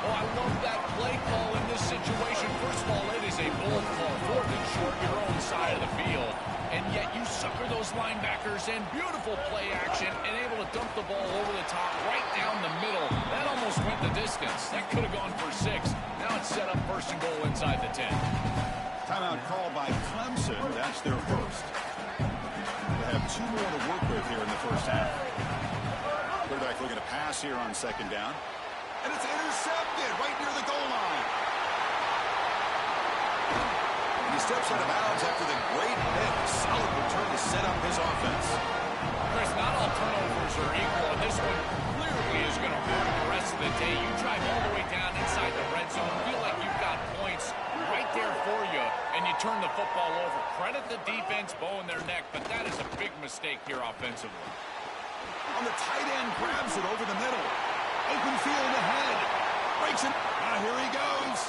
Oh, I love that play call in this situation. First of all, it is a bold call. Fourth and short, your own side of the field. And yet you sucker those linebackers and beautiful play action and able to dump the ball over the top right down the middle. That almost went the distance. That could have gone for 6. Now it's set up first and goal inside the 10. Timeout call by Clemson. That's their first. They have 2 more to work with here in the first half. Quarterback looking to pass here on second down. And it's intercepted right near the goal line. And he steps out of bounds after the great hit. Solid return to set up his offense. Chris, not all turnovers are equal, and this one clearly is going to hurt the rest of the day. You drive all the way down inside the red zone, feel like you've got points right there for you, and you turn the football over. Credit the defense, bowing their neck, but that is a big mistake here offensively. On the tight end, grabs it over the middle. Open field ahead. Breaks it. Here he goes.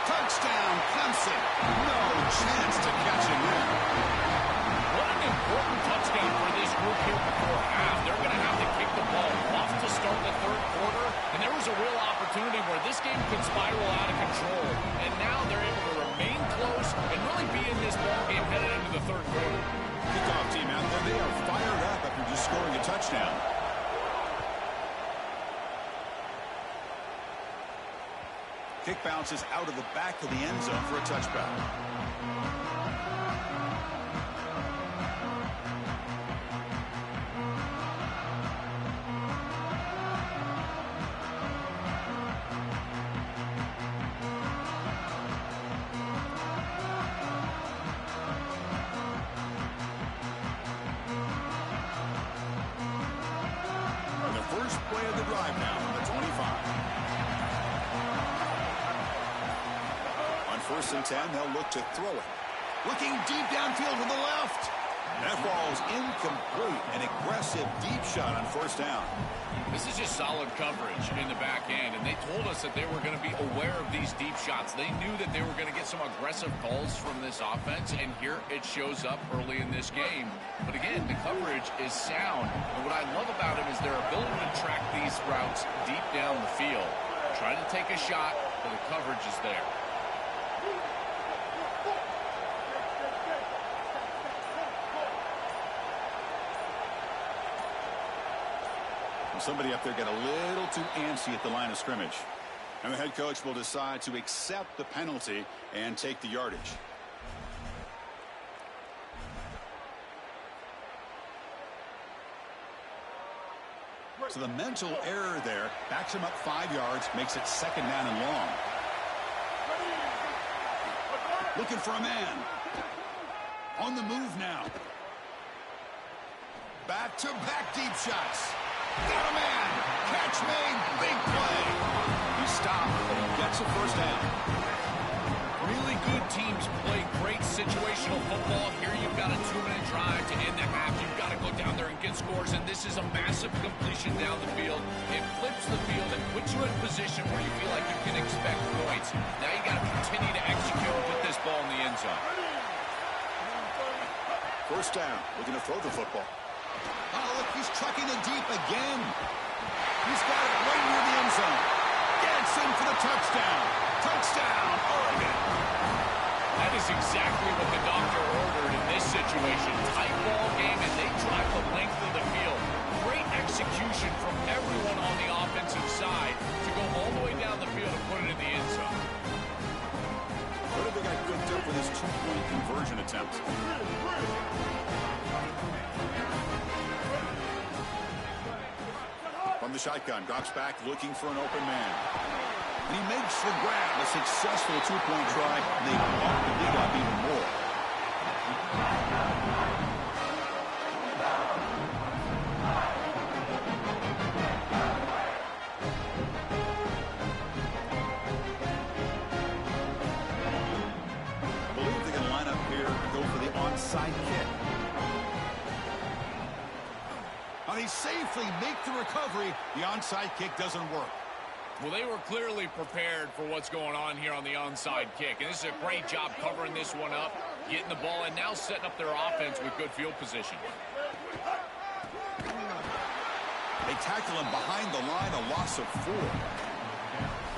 Touchdown, Clemson. No chance to catch him there. What an important touchdown for this group here before half. They're going to have to kick the ball off to start the third quarter, and there was a real opportunity where this game could spiral out of control, and now they're able to remain close and really be in this ball game headed into the third quarter. Kickoff team out there, they are fired up after just scoring a touchdown. Kick bounces out of the back of the end zone for a touchback. And the first play of the drive now on the 25. First and 10, they'll look to throw it. Looking deep downfield to the left. That ball's incomplete. An aggressive deep shot on first down. This is just solid coverage in the back end, and they told us that they were going to be aware of these deep shots. They knew that they were going to get some aggressive calls from this offense, and here it shows up early in this game. But again, the coverage is sound, and what I love about it is their ability to track these routes deep down the field. Try to take a shot, but the coverage is there. Somebody up there got a little too antsy at the line of scrimmage. And the head coach will decide to accept the penalty and take the yardage. So the mental error there backs him up 5 yards, makes it second down and long. Looking for a man. On the move now. Back-to-back deep shots. Got a man. Catch made. Big play. He stopped, but he gets a first down. Really good teams play great situational football. Here you've got a 2-minute drive to end the half. You've got to go down there and get scores, and this is a massive completion down the field. It flips the field and puts you in a position where you feel like you can expect points. Now you got to continue to execute and put this ball in the end zone. First down. Looking to throw the football. Oh, look, he's trucking it deep again. He's got it right near the end zone. Gets in for the touchdown. Touchdown, Oregon. That is exactly what the doctor ordered in this situation. Tight ball game, and they drive the length of the field. Great execution from everyone on the offensive side to go all the way down the field and put it in the end zone. What have they got cooked up for this 2-point conversion attempt? the shotgun. Drops back looking for an open man. And he makes the grab. A successful two-point try. And they bump the lead up even more. I believe they're going to line up here and go for the onside kick. Now they safely make the recovery. The onside kick doesn't work. Well, they were clearly prepared for what's going on here on the onside kick. And this is a great job covering this one up, getting the ball, and now setting up their offense with good field position. They tackle him behind the line, a loss of 4.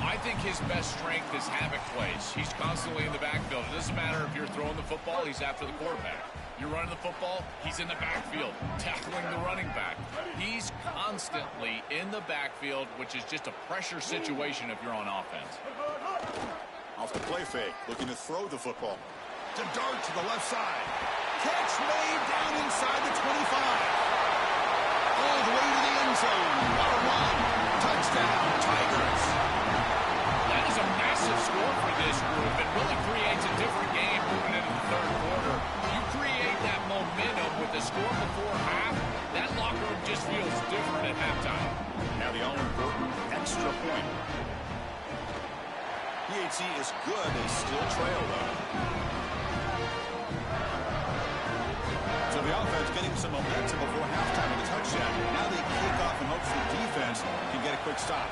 I think his best strength is havoc plays. He's constantly in the backfield. It doesn't matter if you're throwing the football, he's after the quarterback. You're running the football, he's in the backfield, tackling the running back. He's constantly in the backfield, which is just a pressure situation if you're on offense. Off the play fake, looking to throw the football. To dart to the left side. Catch made down inside the 25. All the way to the end zone. What a run. Touchdown, Tigers. That is a massive score for this group. It really creates a different game moving into the third quarter. You create that momentum with the score before half, that locker room just feels different at halftime. Now the all-important extra point. PHC is good. They still trail, though. So the offense getting some momentum before halftime with a touchdown. Now they kick off in hopes the defense can get a quick stop.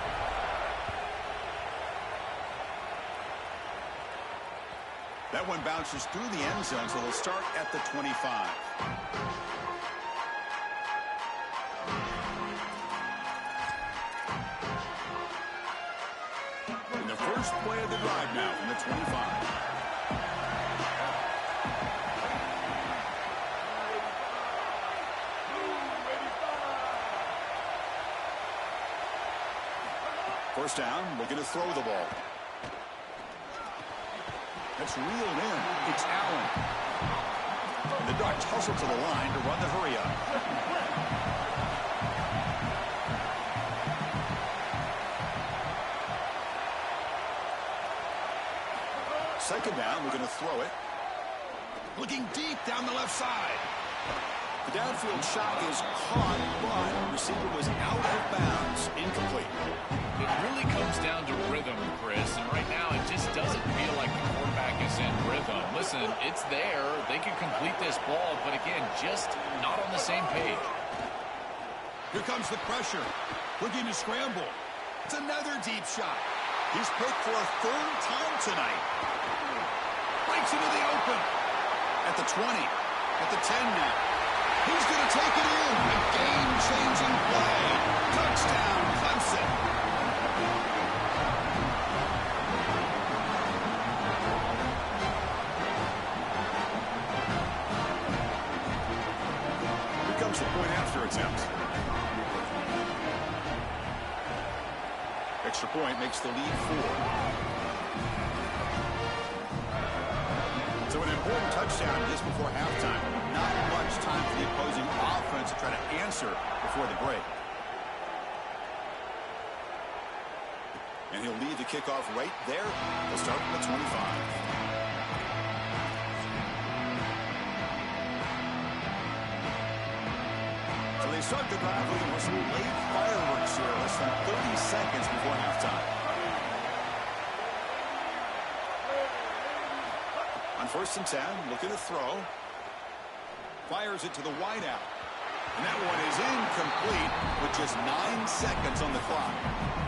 That one bounces through the end zone, so they'll start at the 25. In the first play of the drive now from the 25. First down, looking to throw the ball. That's reeled in. It's Allen. The Ducks hustle to the line to run the hurry up. Second down, we're going to throw it. Looking deep down the left side. The downfield shot is caught, but the receiver was out of bounds. Incomplete. It really comes down to rhythm, Chris, and right now it just doesn't feel like the quarterback is in rhythm. Listen, it's there. They can complete this ball, but again, just not on the same page. Here comes the pressure. Looking to scramble. It's another deep shot. He's picked for a third time tonight. Breaks into the open. At the 20. At the 10 now. He's going to take it in. A game-changing play. Touchdown, Clemson. Here comes the point after attempt. Extra point makes the lead 4. So an important touchdown just before halftime. Not much time for the opposing offense to try to answer before the break. And he'll lead the kickoff right there. They'll start from the 25. So they start the drive looking for some late fireworks here. Less than 30 seconds before halftime. On first and 10, looking to throw. Fires it to the wideout. And that one is incomplete with just 9 seconds on the clock.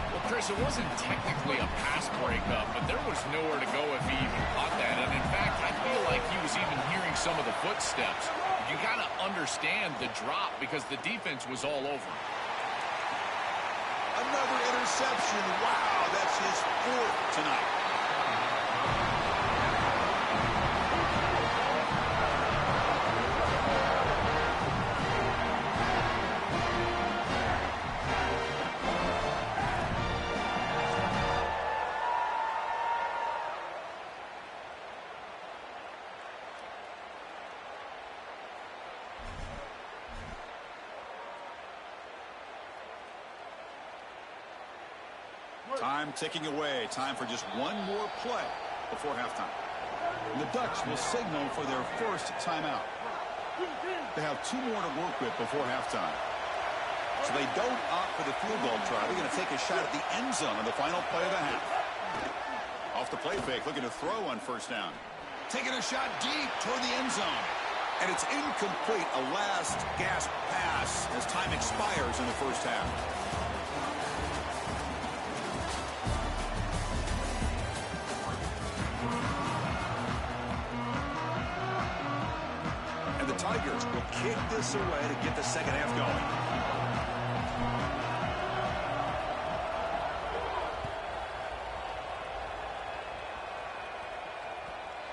Well, Chris, it wasn't technically a pass breakup, but there was nowhere to go if he even caught that. And in fact, I feel like he was even hearing some of the footsteps. You got to understand the drop because the defense was all over. Another interception. Wow, that's his 4th tonight. Time ticking away. Time for just one more play before halftime. And the Ducks will signal for their first timeout. They have 2 more to work with before halftime. So they don't opt for the field goal try. They're going to take a shot at the end zone on the final play of the half. Off the play fake, looking to throw on first down. Taking a shot deep toward the end zone. And it's incomplete, a last gasp pass as time expires in the first half. And the Tigers will kick this away to get the second half going.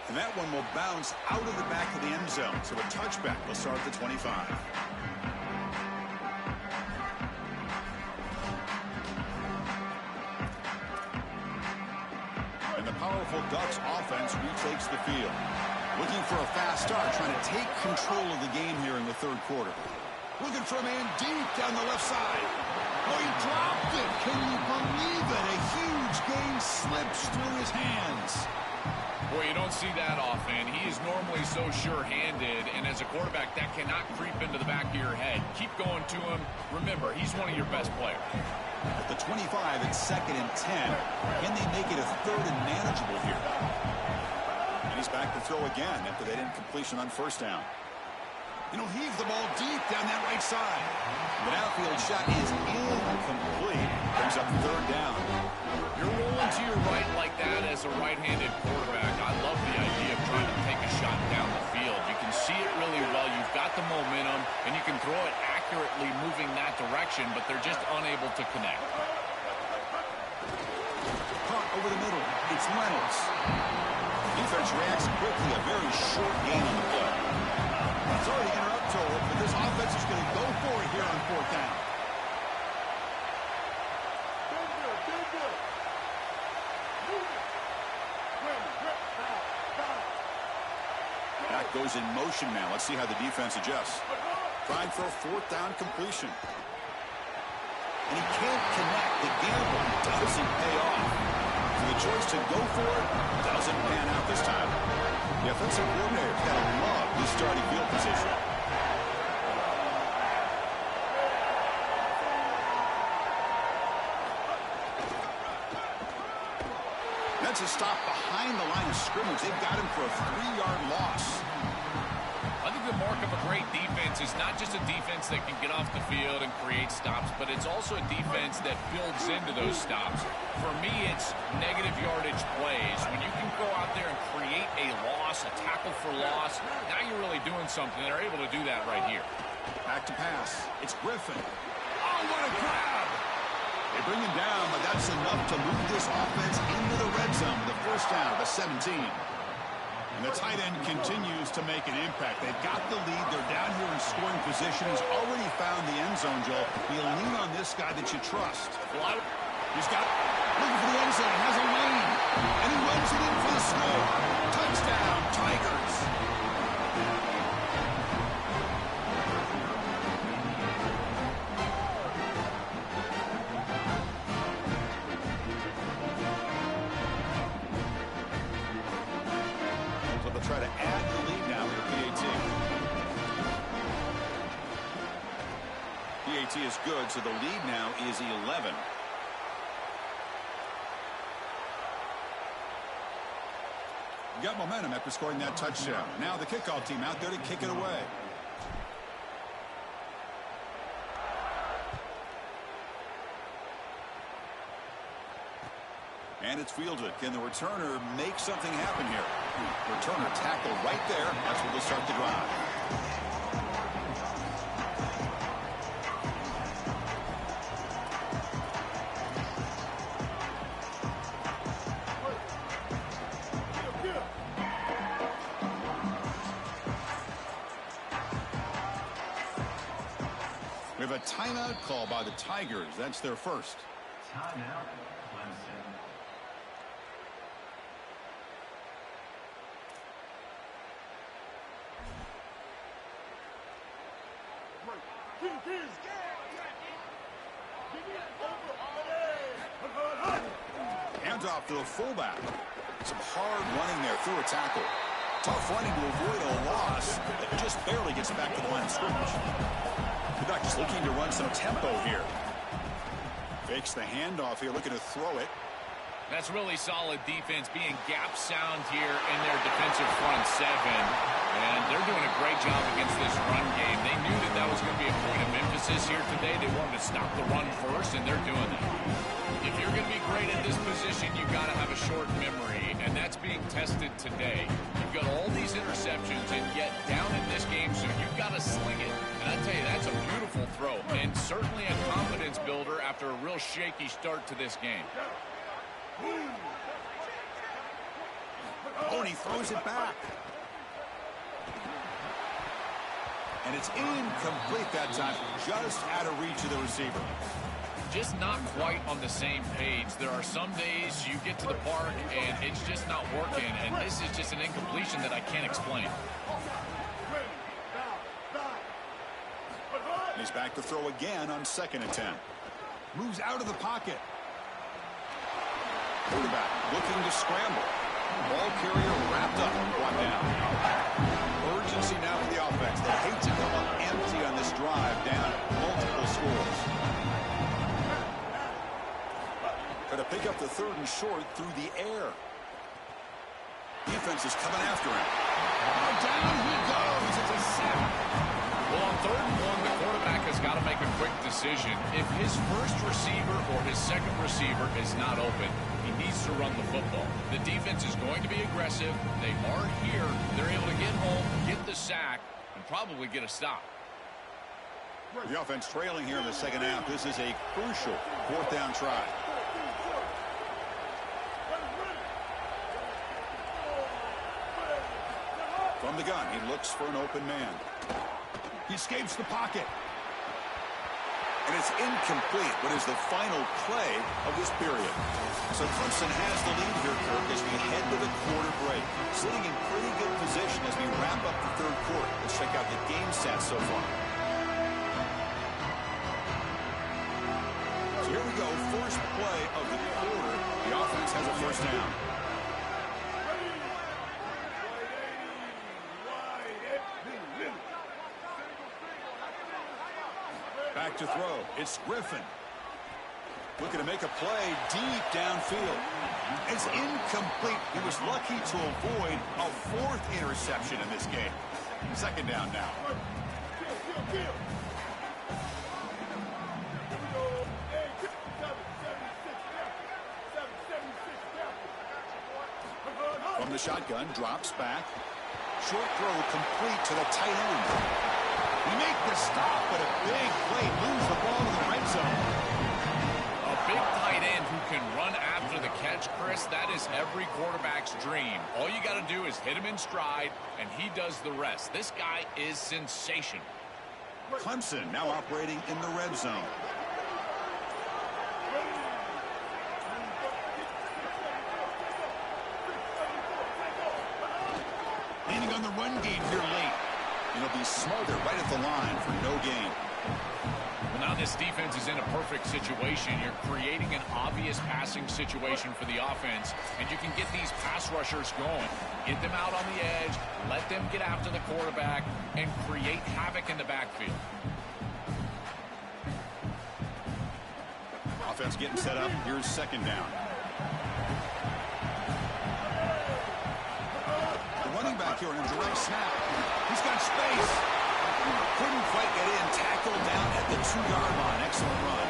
And that one will bounce out of the back of the end zone. So a touchback will start at the 25. And the powerful Ducks offense retakes the field. Looking for a fast start, trying to take control of the game here in the third quarter. Looking for a man deep down the left side. Oh, he dropped it. Can you believe it? A huge gain slips through his hands. Boy, you don't see that often. He is normally so sure-handed, and as a quarterback, that cannot creep into the back of your head. Keep going to him. Remember, he's one of your best players. At the 25, it's 2nd and 10. Can they make it a 3rd and manageable here? And he's back to throw again after that incompletion on first down. And he'll heave the ball deep down that right side. The outfield shot is incomplete. Brings up 3rd down. You're rolling to your right like that as a right-handed quarterback. I love the idea of trying to take a shot down the field. You can see it really well. You've got the momentum, and you can throw it accurately moving that direction, but they're just unable to connect. Caught over the middle. It's Reynolds. Defense reacts quickly. A very short gain on the play. Sorry to interrupt, Joel, but this offense is going to go for it here on 4th down. That goes in motion now. Let's see how the defense adjusts. Trying for a 4th down completion. And he can't connect. The gamble doesn't pay off. So the choice to go for it doesn't pan out this time. The offensive coordinator's got to love his starting field position. That's a stop behind the line of scrimmage. They've got him for a 3-yard loss. I think the mark of a great defense is not just a defense that can get off the field and create stops, but it's also a defense that builds into those stops. For me, it's negative yardage plays. When you can go out there and create a loss, a tackle for loss, now you're really doing something. They're able to do that right here. Back to pass. It's Griffin. Oh, what a grab! They bring him down, but that's enough to move this offense into the red zone with a first down at the 17. And the tight end continues to make an impact. They've got the lead. They're down here in scoring position. He's already found the end zone, Joel. You lean on this guy that you trust. He's got looking for the end zone. Has a lane. And he runs it in for the score. Touchdown, Tigers. Try to add the lead now for PAT. PAT is good, so the lead now is 11. Got momentum after scoring that touchdown. Now the kickoff team out there to kick it away. And it's fielded. Can the returner make something happen here? Returner tackle right there. That's where they'll start the drive. We have a timeout call by the Tigers. That's their first. Timeout, Clemson. Over. handoff to the fullback. Some hard running there through a tackle. Tough running to avoid a loss. It just barely gets back to the line of scrimmage. The back just looking to run some tempo here. Fakes the handoff here, looking to throw it. That's really solid defense, being gap sound here in their defensive front seven. And they're doing a great job against this run game. They knew that that was going to be a point of emphasis here today. They wanted to stop the run first, and they're doing that. If you're going to be great at this position, you've got to have a short memory, and that's being tested today. You've got all these interceptions, and yet down in this game, so you've got to sling it. And I tell you, that's a beautiful throw, and certainly a confidence builder after a real shaky start to this game. Oh, and he throws it back. And it's incomplete that time, just out of reach of the receiver. Just not quite on the same page. There are some days you get to the park and it's just not working, and this is just an incompletion that I can't explain. He's back to throw again on 2nd and 10. Moves out of the pocket. Quarterback looking to scramble. Ball carrier wrapped up and brought down. Urgency now for the offense. They hate to come up empty on this drive, down multiple scores. Got to pick up the 3rd and short through the air. Defense is coming after him. Oh, down he goes. It's a sack. Well, on 3rd and 1, the quarterback has got to make a quick decision. If his first receiver or his second receiver is not open, he needs to run the football. The defense is going to be aggressive. They are here. They're able to get home, get the sack, and probably get a stop. The offense trailing here in the 2nd half. This is a crucial 4th down try. From the gun, he looks for an open man. He escapes the pocket. And it's incomplete, what is the final play of this period. So Clemson has the lead here, Kirk, as we head to the quarter break. Sitting in pretty good position as we wrap up the 3rd quarter. Let's check out the game stats so far. So here we go, first play of the quarter. The offense has a 1st down. Back to throw. It's Griffin. Looking to make a play deep downfield. It's incomplete. He was lucky to avoid a 4th interception in this game. 2nd down now. From the shotgun, drops back. Short throw complete to the tight end. We make the stop, but a big play moves the ball to the red zone. A big tight end who can run after the catch, Chris, that is every quarterback's dream. All you got to do is hit him in stride, and he does the rest. This guy is sensational. Clemson now operating in the red zone. Leaning on the run game here late. It'll be smothered right at the line for no gain. Well, now this defense is in a perfect situation. You're creating an obvious passing situation for the offense, and you can get these pass rushers going. Get them out on the edge, let them get after the quarterback, and create havoc in the backfield. Offense getting set up. Here's 2nd down. The running back here in a direct snap. He's got space. Couldn't quite get in. Tackled down at the 2-yard line. Excellent run.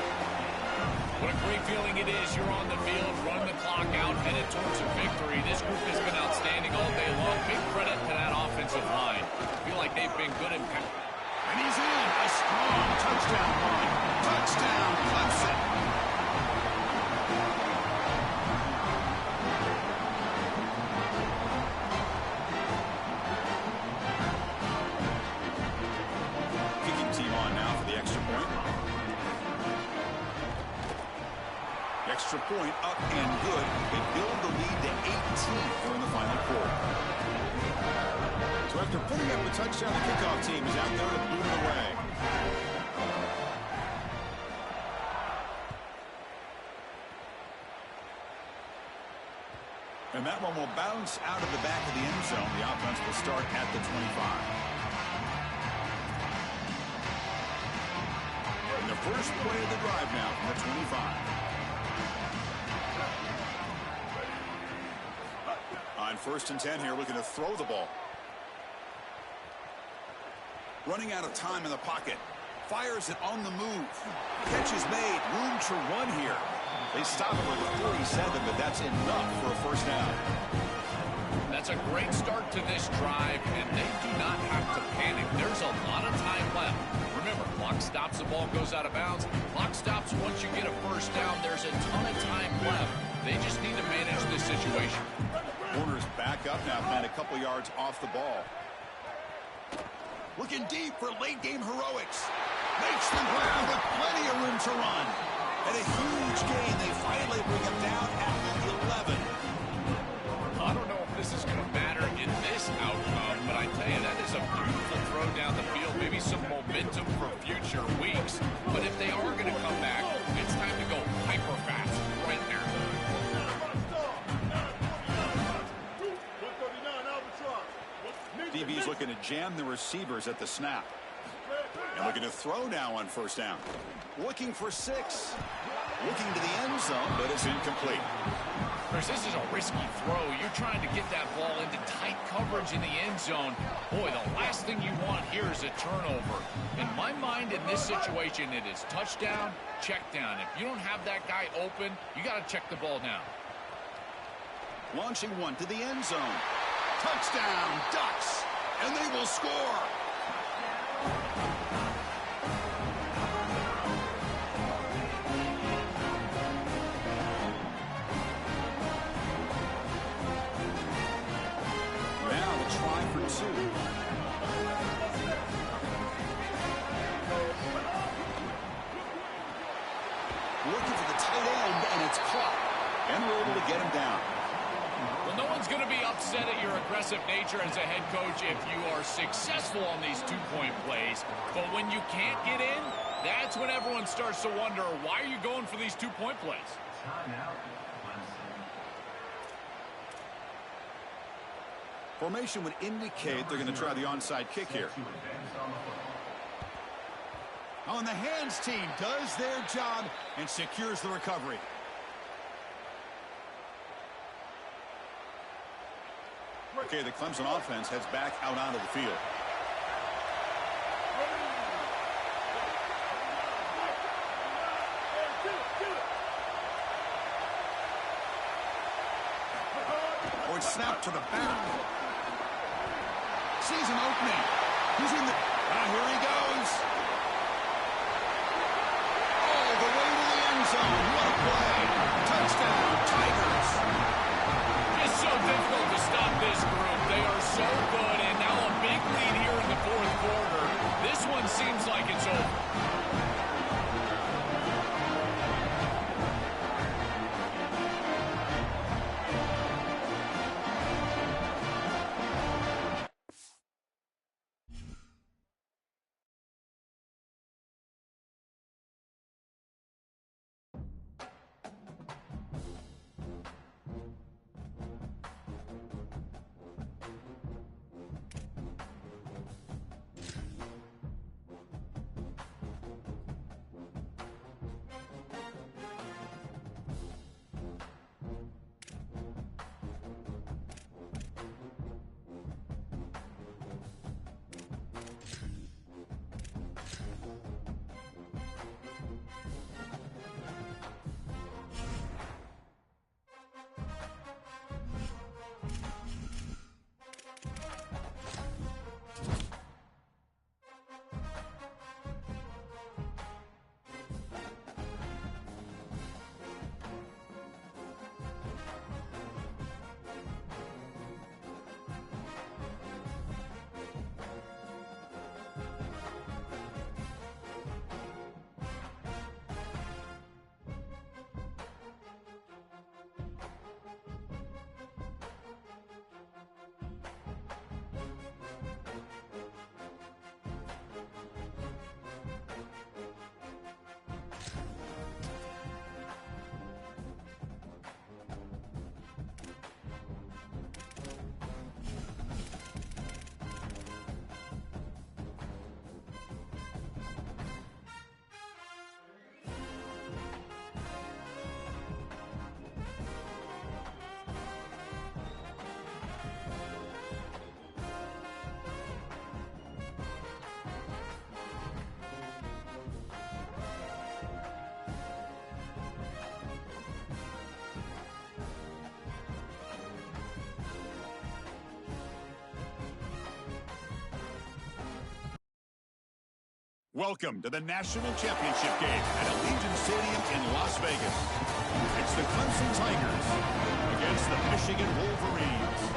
What a great feeling it is. You're on the field, running the clock out, headed towards a victory. This group has been outstanding all day long. Big credit to that offensive line. I feel like they've been good in pass. And he's in. A strong touchdown run. Touchdown, Clemson. Extra point up and good. They build the lead to 18 during the final quarter. So after putting up a touchdown, the kickoff team is out there to boot it away. And that one will bounce out of the back of the end zone. The offense will start at the 25. And the first play of the drive now from the 25. On 1st and 10 here, looking to throw the ball. Running out of time in the pocket. Fires it on the move. Catch is made. Room to run here. They stop him at the 47, but that's enough for a first down. That's a great start to this drive, and they do not have to panic. There's a lot of time left. Remember, clock stops, the ball goes out of bounds. Clock stops once you get a first down. There's a ton of time left. They just need to manage this situation. Warner's back up now, playing a couple yards off the ball. Looking deep for late-game heroics. Makes the ground with plenty of room to run. And a huge gain. They finally bring him down at the 11. I don't know if this is going to matter in this outcome, but I tell you, that is a beautiful throw down the field. Maybe some momentum for future weeks. But if they are going to come back, it's time to go hyper fast right now. DB's looking to jam the receivers at the snap. And looking to throw now on 1st down. Looking for 6. Looking to the end zone, but it's incomplete. Chris, this is a risky throw. You're trying to get that ball into tight coverage in the end zone. Boy, the last thing you want here is a turnover. In my mind, in this situation, it is touchdown, check down. If you don't have that guy open, you got to check the ball down. Launching one to the end zone. Touchdown, Ducks, and they will score. Now the try for 2. Looking for the tight end, and it's caught. And we're able to get him down. Well, no one's going to be upset at your aggressive nature as a head coach if you are successful on these two-point plays. But when you can't get in, that's when everyone starts to wonder, why are you going for these two-point plays? Timeout, Clemson. Formation would indicate they're going to try the onside kick here. To advance on the football. On the hands team does their job and secures the recovery. Okay, the Clemson offense heads back out onto the field. Oh, it's snapped to the back. Sees an opening. He's in the... here he goes. All the way to the end zone. What a play. Touchdown, Tigers. It's so difficult to stop this group. They are so good, and now a big lead here in the fourth quarter. This one seems like it's over. Welcome to the National Championship game at Allegiant Stadium in Las Vegas. It's the Clemson Tigers against the Michigan Wolverines.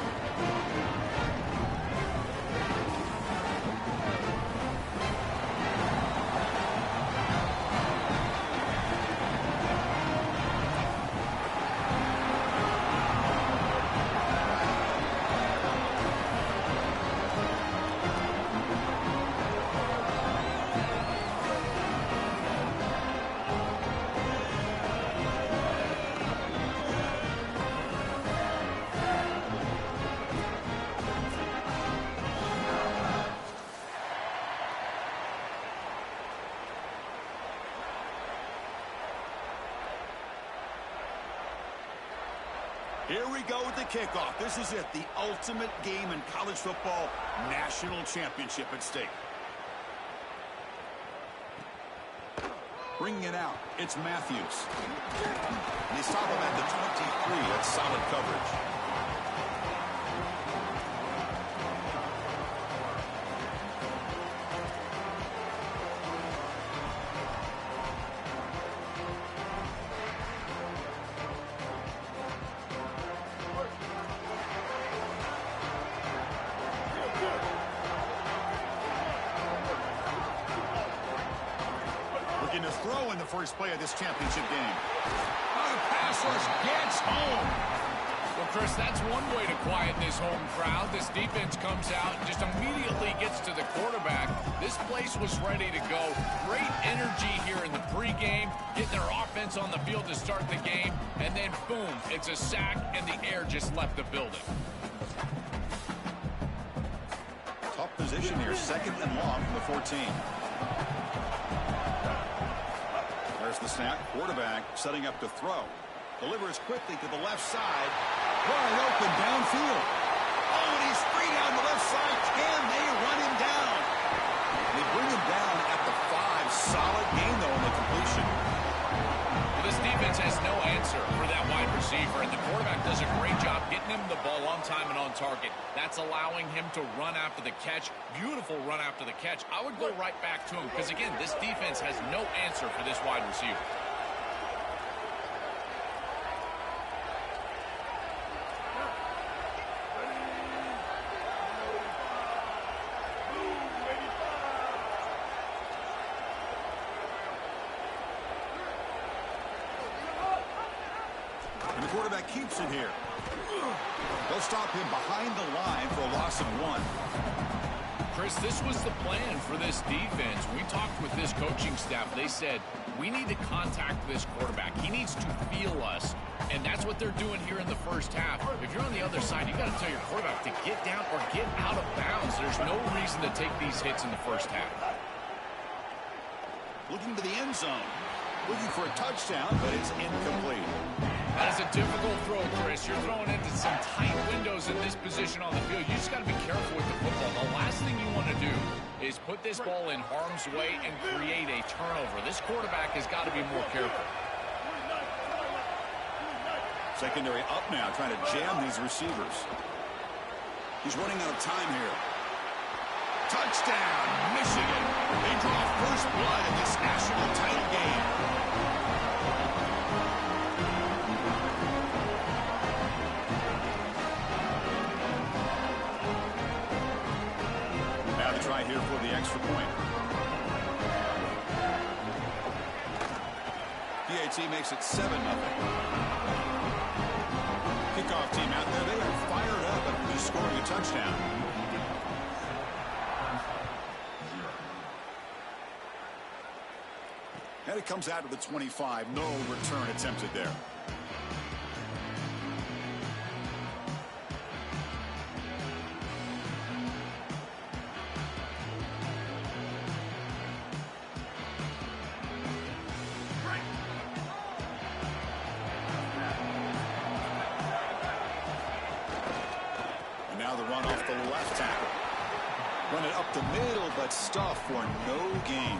Here we go with the kickoff. This is it, the ultimate game in college football, national championship at stake. Bringing it out, it's Matthews. They stop him at the 23. That's solid coverage. Looking to throw in the first play of this championship game. Oh, the pass rush gets home. Well, Chris, that's one way to quiet this home crowd. This defense comes out and just immediately gets to the quarterback. This place was ready to go. Great energy here in the pregame, getting their offense on the field to start the game, and then boom, it's a sack, and the air just left the building. Tough position here, second and long from the 14. There's the snap. Quarterback setting up to throw. Delivers quickly to the left side. Wide open downfield. Oh, and he's free down the left side. Can they run him down? They bring him down at the 5. Solid gain, though, in the completion. Well, this defense has no answer for that wide receiver, and the quarterback does a great job getting him the ball on time and on target. That's allowing him to run after the catch. Beautiful run after the catch. I would go right back to him because, again, this defense has no answer for this wide receiver. And the quarterback keeps it here. They'll stop him behind the line for a loss of 1. Chris, this was the plan for this defense. We talked with this coaching staff. They said, we need to contact this quarterback. He needs to feel us. And that's what they're doing here in the first half. If you're on the other side, you got to tell your quarterback to get down or get out of bounds. There's no reason to take these hits in the first half. Looking to the end zone. Looking for a touchdown, but it's incomplete. That is a difficult throw, Chris. You're throwing into some tight windows in this position on the field. You just got to be careful with the football. The last thing you want to do is put this ball in harm's way and create a turnover. This quarterback has got to be more careful. Secondary up now, trying to jam these receivers. He's running out of time here. Touchdown, Michigan. They draw first blood in this national title game. Now the try here for the extra point. PAT makes it 7-0. Kickoff team out there, they are fired up after just scoring a touchdown. And it comes out of the 25. No return attempted there. And now the run off the left tackle. Run it up the middle, but stuff for no gain.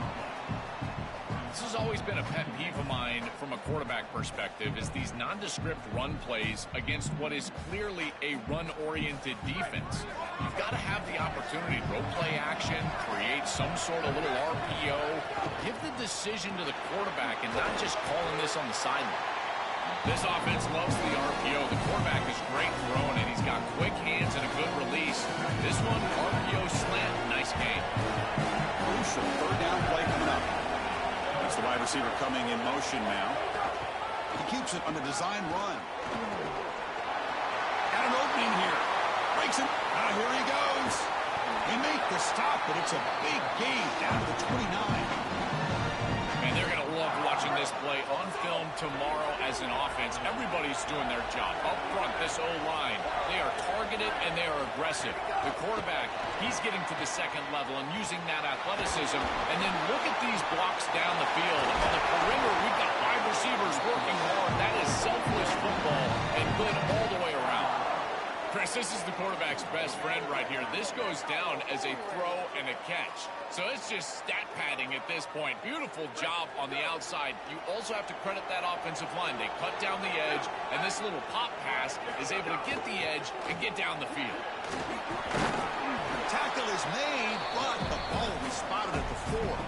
This has always been a pet peeve of mine from a quarterback perspective, is these nondescript run plays against what is clearly a run-oriented defense. You've got to have the opportunity to throw play action, create some sort of little RPO, give the decision to the quarterback and not just calling this on the sideline. This offense loves the RPO. The quarterback is great throwing, and he's got quick hands and a good release. This one, RPO slant, nice game. Crucial third down play coming up. That's the wide receiver coming in motion now. He keeps it on the design run. Got an opening here. Breaks it. Here he goes. He made the stop, but it's a big gain down to the 29. And they're going to love watching this play on film tomorrow as an offense. Everybody's doing their job. Up front, this O-line, they are targeted and they are aggressive. The quarterback, he's getting to the second level and using that athleticism. And then look at these blocks down the field. On the perimeter, we've got wide receivers working hard. That is selfless football and good all the way around. Chris, this is the quarterback's best friend right here. This goes down as a throw and a catch. So it's just stat padding at this point. Beautiful job on the outside. You also have to credit that offensive line. They cut down the edge, and this little pop pass is able to get the edge and get down the field. Tackle is made, but the ball will be spotted at the 4.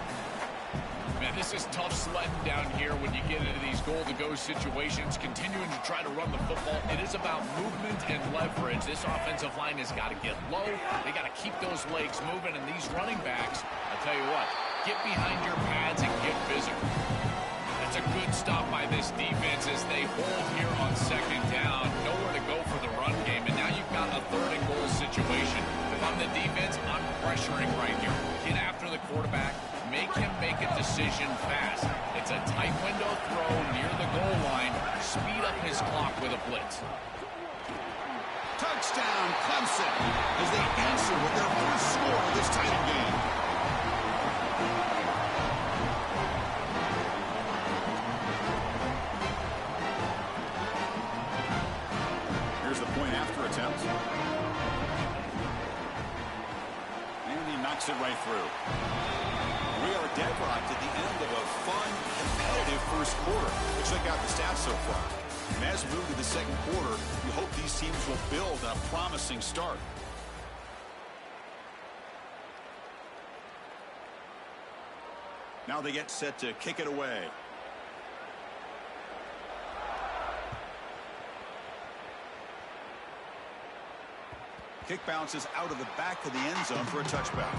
Man, this is tough sledding down here when you get into these goal-to-go situations, continuing to try to run the football. It is about movement and leverage. This offensive line has got to get low. They got to keep those legs moving, and these running backs, I'll tell you what, get behind your pads and get physical. That's a good stop by this defense as they hold here on second down. Nowhere to go for the run game, and now you've got a third and goal situation. If I'm the defense, I'm pressuring right here. Get after the quarterback. Make him make a decision fast. It's a tight window throw near the goal line. Speed up his clock with a blitz. Touchdown, Clemson, as they answer with their first score of this title game. Here's the point after attempt. And he knocks it right through. We are deadlocked at the end of a fun, competitive first quarter. But check out the stats so far. And as we move to the second quarter, we hope these teams will build on a promising start. Now they get set to kick it away. Kick bounces out of the back of the end zone for a touchback.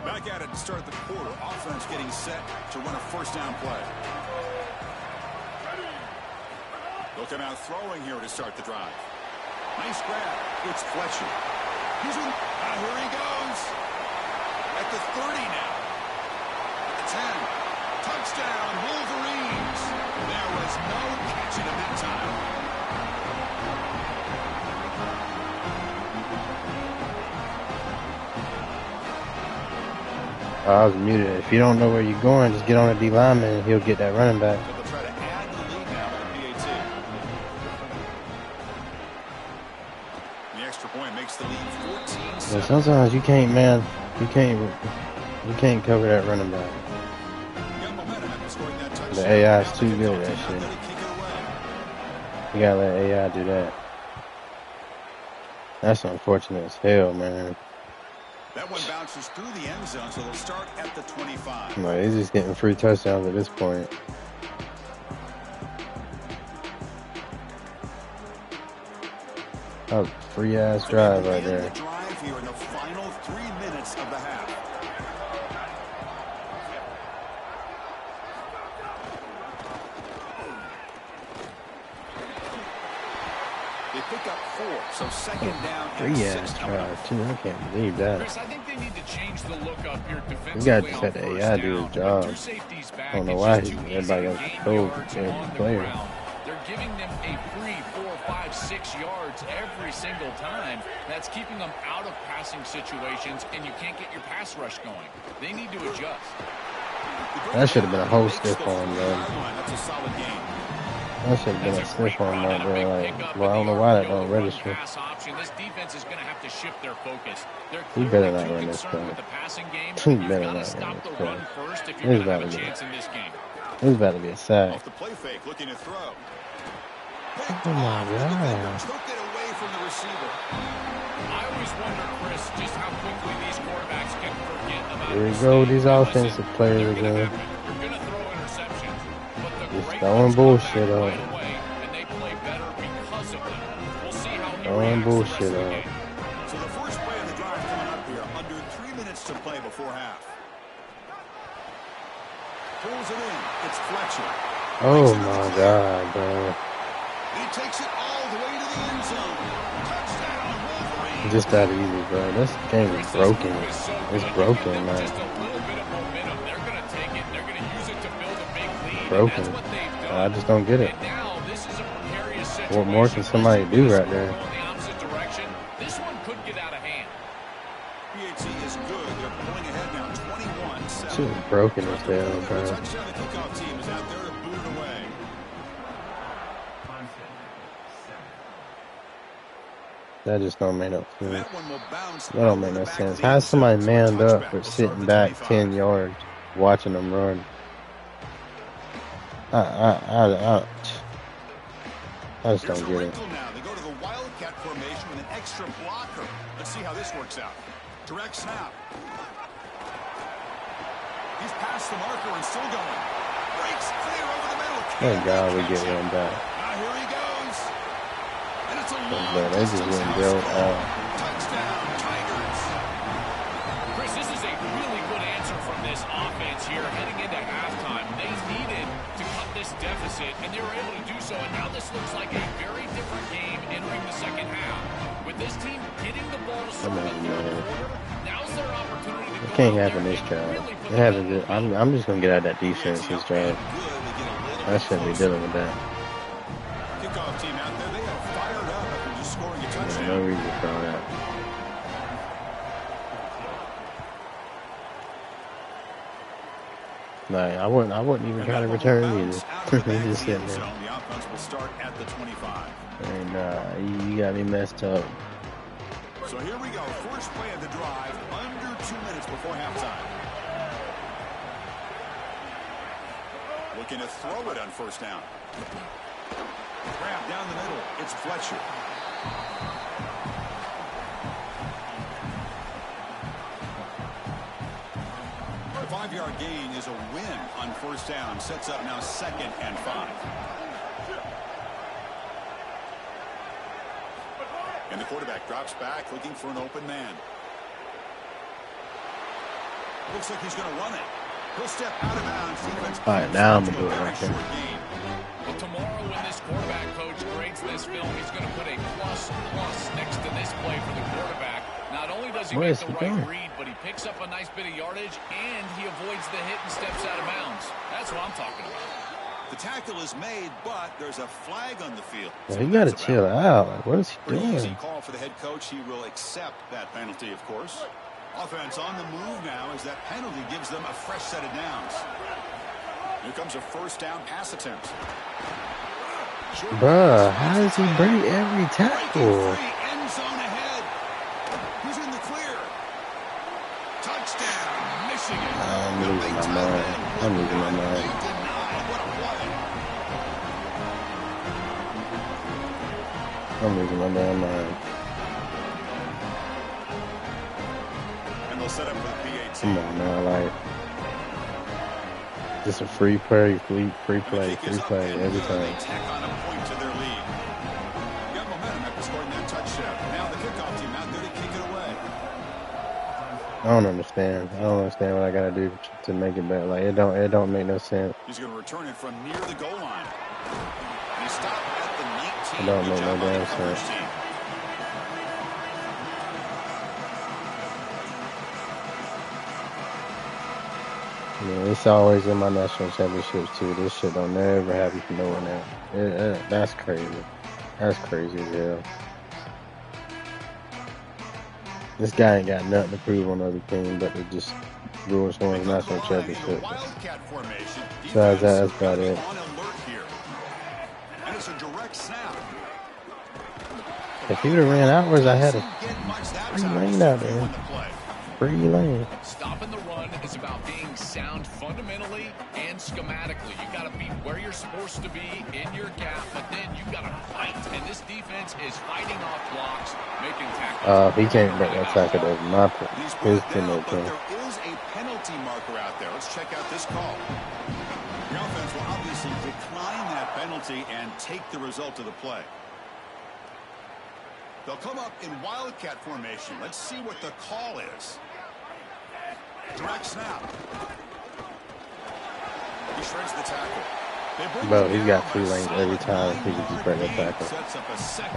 Back at it to start the quarter. Offense getting set to run a first down play. They'll come out throwing here to start the drive. Nice grab. It's Fletcher. Here he goes. At the 30 now. At the 10. Touchdown, Wolverines. There was no catching him that time. I was muted. If you don't know where you're going, just get on the D lineman and he'll get that running back. So they'll try to add the lead now with the PAT. The extra point makes the lead 14-7. Yeah, sometimes you can't, man. You can't cover that running back. The AI is too good at that shit. You gotta let AI do that. That's unfortunate as hell, man. That one bounces through the end zone, so they'll start at the 25. Like, he's just getting free touchdowns at this point. That was a free-ass drive right there. The drive here in the final 3 minutes of the half. They pick up 4, so second down and 6 coming up. Drive, too. I can't believe that. Chris, I think they need to change the look up here defensively. You got to set the AI do his job. I don't know why everybody else told the player. They're giving them a free 4, 5, 6 yards every single time. That's keeping them out of passing situations, and you can't get your pass rush going. They need to adjust. That should have been a whole stiff on, though. That's a solid game. That should have been a stiff on right there. Like, well, I don't know why that don't register. This defense is going to have to shift their focus. They're He better not run this play. He better not run this play. He's about to be. He's about to be a sack. Off the play fake, looking to throw. Oh my God. Took it away from the receiver. I always wonder, Chris, just how quickly these quarterbacks can forget about. Here we go. These offensive players again. You're going to throw interceptions, but the Just great throwing bullshit up. right away, and they play better because of them. We'll see how he Throwing reacts bullshit the rest of the up. game. So the first play of the drive coming up here. Under 3 minutes to play before half. Pulls it in. It's Fletcher. Oh my God, bro. He takes it all the way to the end zone. Touchdown, Wolverine. Just that easy, bro. This game is broken. It's broken, man. Just a little bit of momentum. They're going to take it. They're going to use it to build a big lead. Broken. And that's what they've done. I just don't get it. And now this is a precarious situation. What more can somebody do right there? Going the opposite direction. This one could get out of hand. PAT is good. They're pulling ahead now, 21-7. Shit is broken as hell, bro. Touchdown, the kickoff team is out there to boot it away. That just don't make no sense. That one will bounce. That don't make no sense. How's somebody manned up but sitting back 10 yards watching them run? I just don't get it. Now. They go to the Wildcat formation with an extra blocker. Let's see how this works out. Direct snap. He's past the marker and still going. Breaks clear over the middle. Thank God we get one back. Now here he goes. And it's a long But they just wouldn't go out. touchdown, Tigers. Chris, this is a really good answer from this offense here heading into halftime. They needed to cut this deficit, and they were able to do so. And now this looks like a very different game entering the second half. With this team getting the ball to start the third quarter, now's their opportunity to It can't happen this drive. It hasn't. I'm just gonna get out of that defense this drive. I shouldn't be dealing with that. Kickoff team out there, they are fired up after just scoring a touchdown. No reason for that. Like I wouldn't even try to return either. Just sitting there. The offense will start at the 25. And you got me messed up. So here we go. First play of the drive, under 2 minutes before halftime. Looking to throw it on first down. Grab down the middle. It's Fletcher. The 5-yard gain is a win on first down. Sets up now 2nd and 5. And the quarterback drops back, looking for an open man. Looks like he's going to run it. He'll step out of bounds. All right, now I'm going to do it right there. Well, tomorrow when this quarterback coach grades this film, he's going to put a plus next to this play for the quarterback. Not only does he make the right read, but he picks up a nice bit of yardage, and he avoids the hit and steps out of bounds. That's what I'm talking about. The tackle is made, but there's a flag on the field. Well, you got to chill out. Like, what is he Pretty easy doing? call for the head coach. He will accept that penalty, of course. Offense on the move now as that penalty gives them a fresh set of downs. Here comes a first down pass attempt. Bruh, how does he break every Breaking tackle? free, end zone ahead. He's in the clear. Touchdown, Michigan. I'm losing my mind. I'm losing my mind. They deny. What a play. I'm losing my damn mind. And they'll set up with BAT. Come on now, like, just a free play every time. They tack on a point to their lead. Got momentum after scoring that touchdown. Now the kickoff team out there to kick it away. I don't understand. I don't understand what I gotta do to make it better. Like, it don't make no sense. He's going to return it from near the goal line. And he stopped at the 19. It don't Good make no job by the damn coverage sense. team. Yeah, it's always in my national championships too. This shit don't never happen for no one else. That's crazy. That's crazy as hell. This guy ain't got nothing to prove on the other team but to just ruin someone's national championship. Wildcat formation. Besides that, that's about it. On alert here. direct snap. If he would have ran outwards, I had a Doesn't get much that free time. lane He's out through there. on the play. Free lane. Stopping the run is about being sound fundamentally and schematically. You got to be where you're supposed to be in your gap, but then you got to fight. And this defense is fighting off blocks, making tackles. He can't break that tackle over my He's his brought down, teammate but can. there is a penalty marker out there. Let's check out this call. The offense will obviously decline that penalty and take the result of the play. They'll come up in Wildcat formation. Let's see what the call is. Direct snap. He shreds the tackle. Bro, he's got 2 lanes every time he can just break that tackle.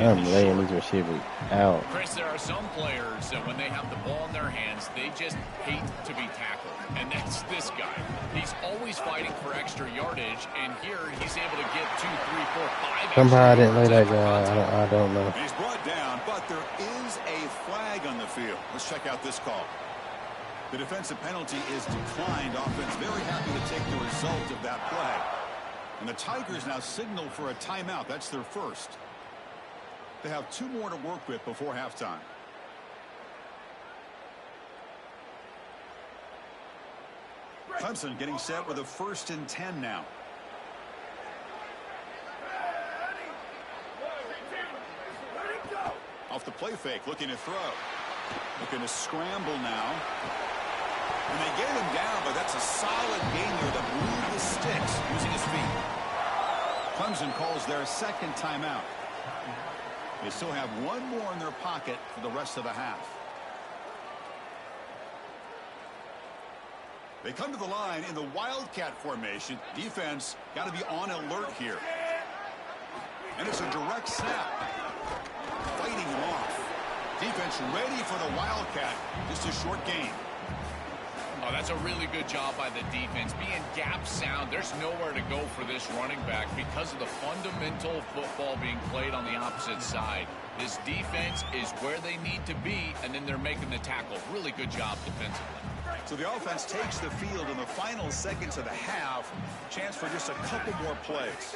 I'm laying these receivers out. Chris, there are some players that when they have the ball in their hands, they just hate to be tackled. And that's this guy. He's always fighting for extra yardage, and here he's able to get 2, 3, 4, 5. Somehow I didn't lay that guy. I don't know. He's brought down, but there is a flag on the field. Let's check out this call. The defensive penalty is declined. Offense very happy to take the result of that play. And the Tigers now signal for a timeout. That's their first. They have 2 more to work with before halftime. Clemson getting set with a 1st and 10 now. Off the play fake, looking to throw. Looking to scramble now. And they get him down, but that's a solid gain there that moved the sticks using his feet. Clemson calls their 2nd timeout. They still have 1 more in their pocket for the rest of the half. They come to the line in the Wildcat formation. Defense got to be on alert here. And it's a direct snap. Fighting him off. Defense ready for the Wildcat. Just a short gain. Oh, that's a really good job by the defense. Being gap sound, there's nowhere to go for this running back because of the fundamental football being played on the opposite side. This defense is where they need to be, and then they're making the tackle. Really good job defensively. So the offense takes the field in the final seconds of the half. Chance for just a couple more plays.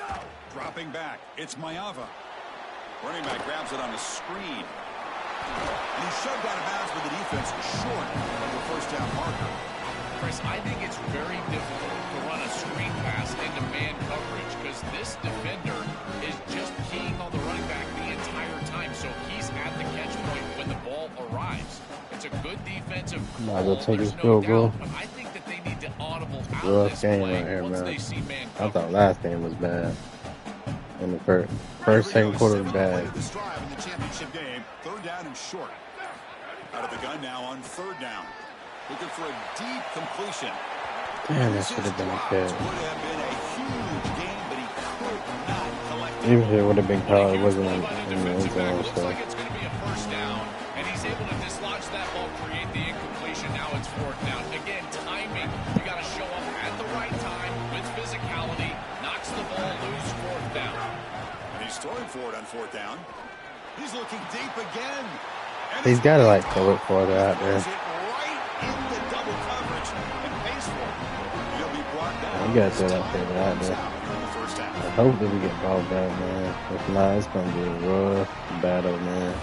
Dropping back, it's Mayava. Running back grabs it on the screen. And he's shoved out of bounds with the defense short of the 1st down marker. Chris, I think it's very difficult to run a screen pass into man coverage because this defender is just keying on the running back the entire time, so he's at the catch point when the ball arrives. It's a good defensive Might as well call, take there's this no field goal. doubt, but I think that they need to audible out Rough this game play right here, once man. they see man I coverage. thought last game was bad. In the first 2nd quarter was bad. This drive in the championship game, 3rd down and short. Out of the gun now on 3rd down. Looking for a deep completion. Damn, that should have been a catch. Would have been a huge game, but he could not collect it. Even if it would have been called, it wasn't By in the the end defensive back, zone. looks So like it's going to be a 1st down, and he's able to dislodge that ball, create the incompletion. Now it's 4th down. Again, timing. You got to show up at the right time with physicality. Knocks the ball loose, 4th down. And he's throwing for it on 4th down. He's looking deep again. And he's got to like throw it farther out there. throws it right in the double coverage and pays for it. He'll be brought down. You got to throw that thing out there. Here in the 1st half. Hopefully we get ball back, man. If not, it's gonna be a rough battle, man.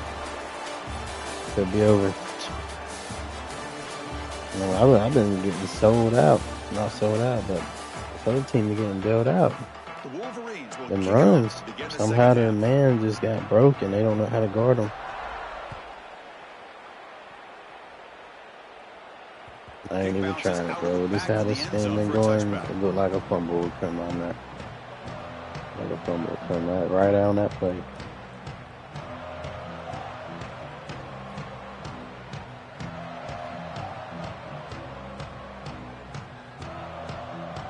Could be over. You know, I've been getting sold out. Not sold out, but this other team are getting bailed out. The Wolverines will Them kick it runs. off to begin the Somehow second their half. man just got broken. They don't know how to guard them. I ain't even trying to, bro. This how this game been going. It looked like a fumble would come on that. Like a fumble would come out right on that play.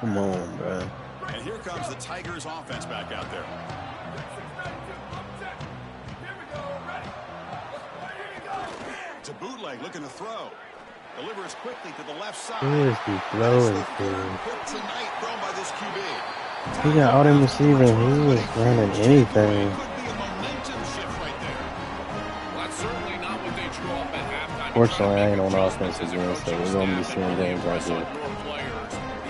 Come on, bro. And here comes the Tigers offense back out there. To bootleg, looking to throw. Delivers quickly to the left side. Who is he throwing That's the to? third pick tonight thrown by this QB. He got all them receivers. He was running anything. Could be a momentum shift right there. Well, that's certainly not what they drew up at halftime. Fortunately, I ain't on offense again, so we're gonna be seeing games like this. The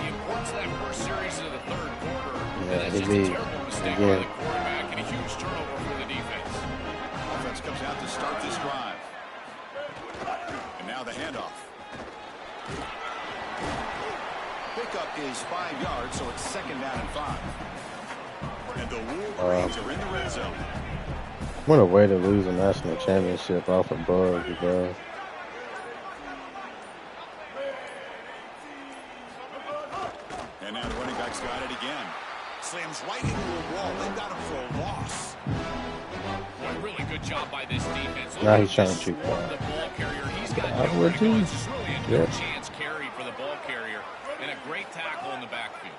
importance of that first series of the 3rd quarter. Yeah, That's he just a be terrible mistake by again. the quarterback and a huge turnover. Now the handoff. Pickup is 5 yards, so it's 2nd down and 5. And the Wolverines are in the red zone. What a way to lose a national championship off a bug, bro. And now the running back's got it again. Slams right into a wall. They got him for a loss. Well, really good job by this defense. Now he's trying to cheat The ball carrier. He's got I nowhere would to go. too. It's just really a Yeah. no-chance carry for the ball carrier. And a great tackle in the backfield.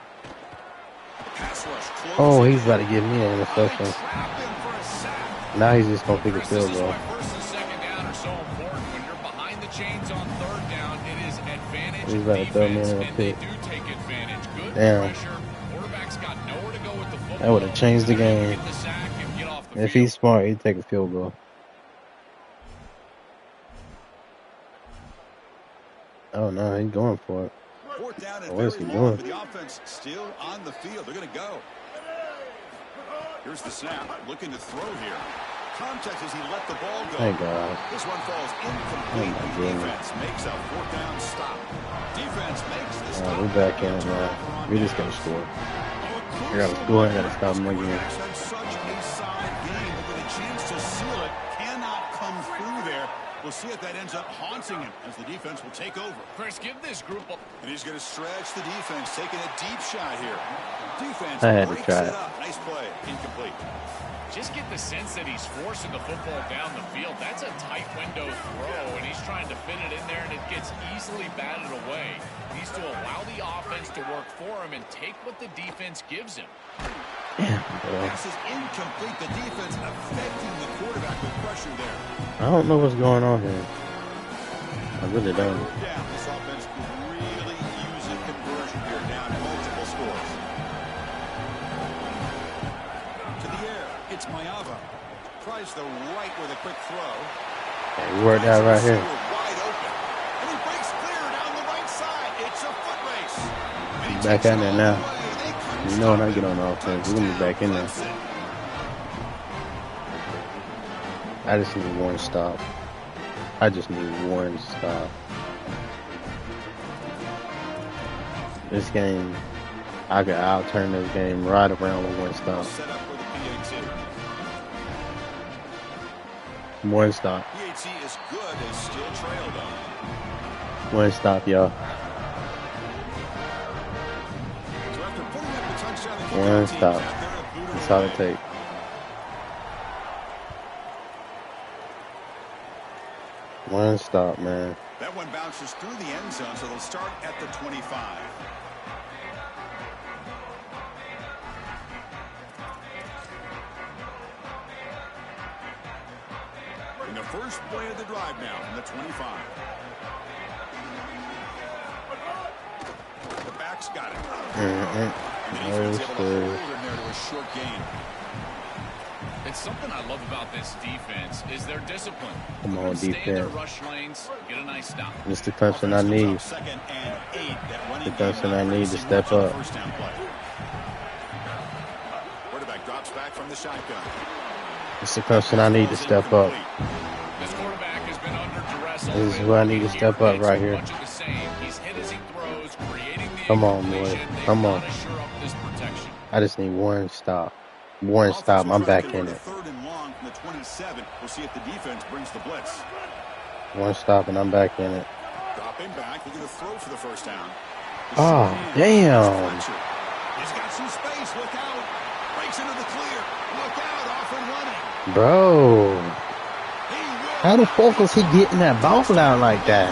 Pass rush close. Oh, he's about to give me an interception. Trap him for a sack. Now he's just gonna pick a Chris, field this is goal. why 1st and 2nd down are so important. When you're behind the chains on 3rd down, it is advantage He's about to throw me defense, in a and they pick. do take advantage. Good Damn. pressure. Quarterback's got nowhere to go with the football. That would have changed the game. Get the sack and get off the If field. he's smart, he'd take a field goal. Oh no, he's going for it. 4th down and What is very he long, doing? but the offense still on the field. They're going to go. Here's the snap. Looking to throw here. Contact as he let the ball go. Thank God. This one falls incomplete. Oh, my The goodness. defense makes a 4th down stop. Defense makes the stop. We're back in it now. We just gotta score. I gotta score. I gotta stop him again. Quarterbacks have such a solid game, but with a chance to seal it, cannot come through there. We'll see if that ends up haunting him as the defense will take over. Chris, give this group a... And he's going to stretch the defense, taking a deep shot here. Defense I had to breaks try it it. up. Nice play. Incomplete. Just get the sense that he's forcing the football down the field. That's a tight window throw, and he's trying to fit it in there, and it gets easily batted away. He needs to allow the offense to work for him and take what the defense gives him. Pass is incomplete. The defense affecting the quarterback with pressure there. I don't know what's going on here. I really don't. Down. This offense could really use a conversion here, down multiple scores. To the air. It's Mayava. Tries the right with a quick throw. Yeah, we worked out right here. Wide open. And he breaks clear down the right side. It's a foot race. And he Back takes in it there all now. the way. They couldn't You know when I stop get it. on offense, we're gonna be back in there. Touchdown, Clemson. I just need one stop. I just need one stop. This game, I'll turn this game right around with one stop. Set up for the PAT. One stop. PAT is good. They still trail, though. One stop, y'all. So after putting up the touchdown, the kickoff One team stop. is out there to boot it That's all it away. takes. One stop, man. That one bounces through the end zone, so they'll start at the 25. In the first play of the drive now from the 25. The back's got it. And the defense able to hold him there to a short gain. It's something I love about this defense is their discipline. Come on, Stay in their defense. rush lanes, get a nice stop. It's the Clemson I need. Second and 8. That running The game Clemson not I need to producing step much on the up. first down play. Quarterback drops back from the shotgun. It's the Clemson I need to step up. This quarterback has been under duress all This is the way where I along need to here. step up It's right here. much of the same. He's hit as he throws, creating the Come on, boy. incompletion. They've Come on. gotta shore up this protection. I just need one stop. One stop. I'm back in it. Third and long from the 27. We'll see if the defense brings the blitz. One stop and I'm back in it. Dropping back, looking to throw for the first down. Oh, damn. He's got some space. Look out. Breaks into the clear. Look out. Off and running. Bro. He will. How the fuck was he getting that ball out like that?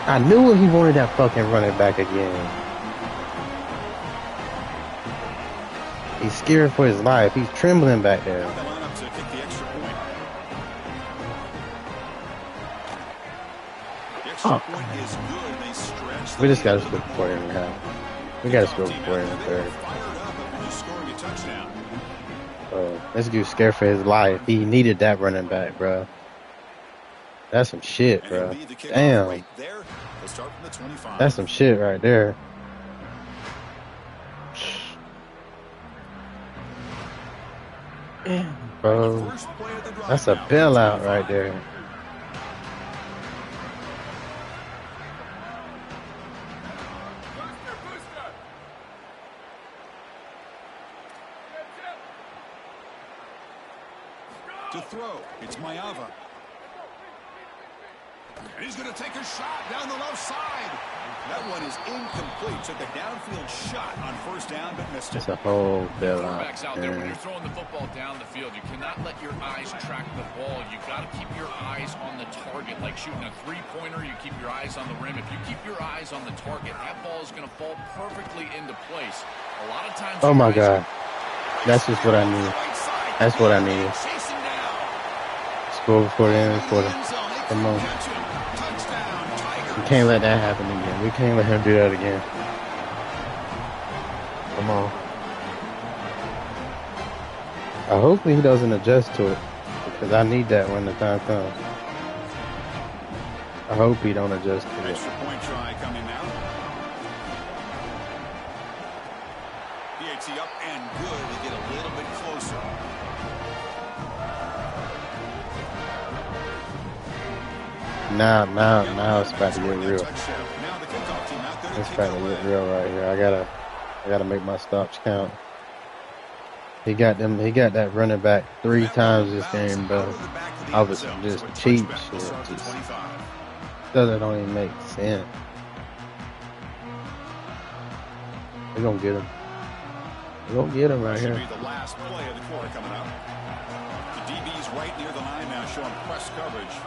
I knew he wanted that fucking running back again. He's scared for his life. He's trembling back there. The lineup to kick the extra point. The extra point is good. They stretch. We just got to score before the end of the half. We got to score before the end of the third. Fired up after just scoring a touchdown. This dude's scared for his life. He needed that running back, bro. That's some shit, And bro. he'll lead the kickoff Damn. right there. They'll start from the 25. That's some shit right there. Bro, First play of the drive that's a now. bailout right there. To throw, it's Maeva. And he's going to take a shot down the left side. That one is incomplete. Took a downfield shot on first down, but missed it. It's a whole bailout. Quarterbacks out there, when you're throwing the football down the field, you cannot let your eyes track the ball. You've got to keep your eyes on the target. Like shooting a three-pointer, you keep your eyes on the rim. If you keep your eyes on the target, that ball is going to fall perfectly into place. A lot of times... Oh, my God. That's just what I need. That's what I need. Score before the end of the quarter. Come on. We can't let that happen again. We can't let him do that again. Come on. I hope he doesn't adjust to it, because I need that when the time comes. I hope he don't adjust to it. Extra point try coming now. PAT up and good to get a little bit closer. Now it's about to get real. It's about to get real right here. I gotta make my stops count. He got that running back 3 times this game, bro. I was just cheap shit. Just that don't even make sense. We're gonna get him. We're gonna get him right here. Be the last play of the quarter coming up. The DB's right near the line now, showing press coverage.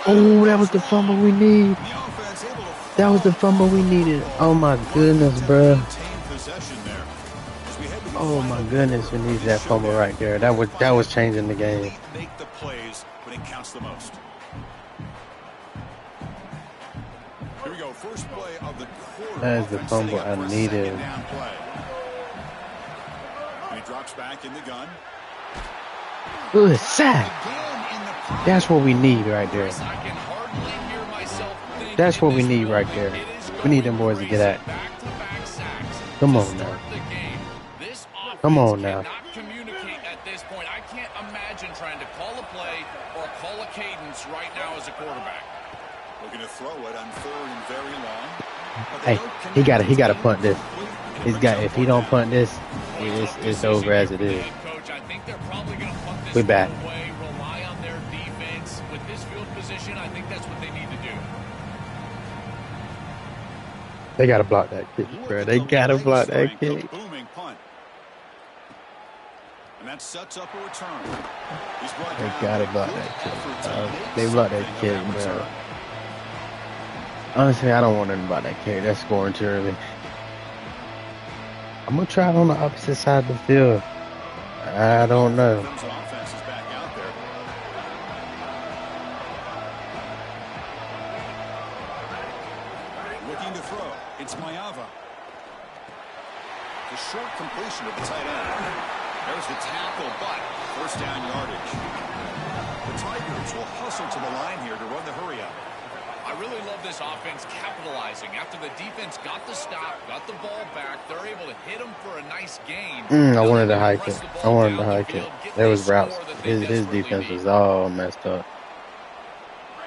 Oh, that was the fumble we need. That was the fumble we needed. Oh my goodness, bro. Oh my goodness, we need that fumble right there. That was changing the game. Make the plays when it counts the most. Here we go, first play of the quarter. That is the fumble I needed. And he drops back in the gun. Good sack. That's what we need right there. That's what we need right there. We need them boys to get at. Come on now. Come on now. Communicate at this point. I can't imagine trying to call a play or call a cadence right now as a quarterback. Looking to throw it on 3rd and very long. Hey, he got to punt this. If he don't punt this, it's over as it is. Coach, I think they're probably going to punt this We back. away, rely on their defense. With this field position, I think that's what they need to do. They got to block that kick, bro. They got to block that kick. Booming punt. And that sets up a return. They got to block that kick. They blocked that kick, bro. Honestly, I don't want anything about that kick. That's scoring too early. I'm going to try it on the opposite side of the field. I don't know. Looking to throw. It's Maeva. The short completion of the tight end. There's the tackle, but first down yardage. The Tigers will hustle to the line here to run the hurry up. I really love this offense capitalizing. After the defense got the stop, got the ball back, they're able to hit them for a nice gain. I wanted to hike it. There was routes. His defense was all messed up.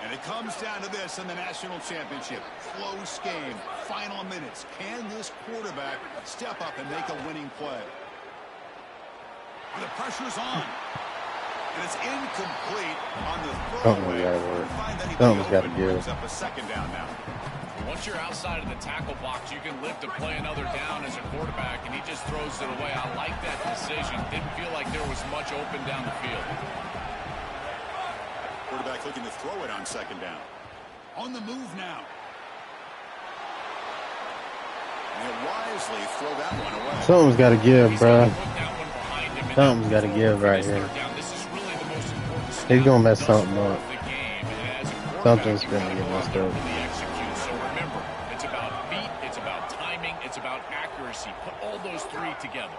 And it comes down to this in the national championship. Close game. Final minutes. Can this quarterback step up and make a winning play? And the pressure's on. And it's incomplete on the throwaway. Something's got to give. Up a second down now. Once you're outside of the tackle box, you can live to play another down as a quarterback, and he just throws it away. I like that decision. Didn't feel like there was much open down the field. Quarterback looking to throw it on second down. On the move now. And he'll wisely throw that one away. Something's got to give, bro. Something's got to give right here. He's going to mess something up. Something's going to get messed up. So remember, it's about feet, it's about timing, it's about accuracy. Put all those 3 together.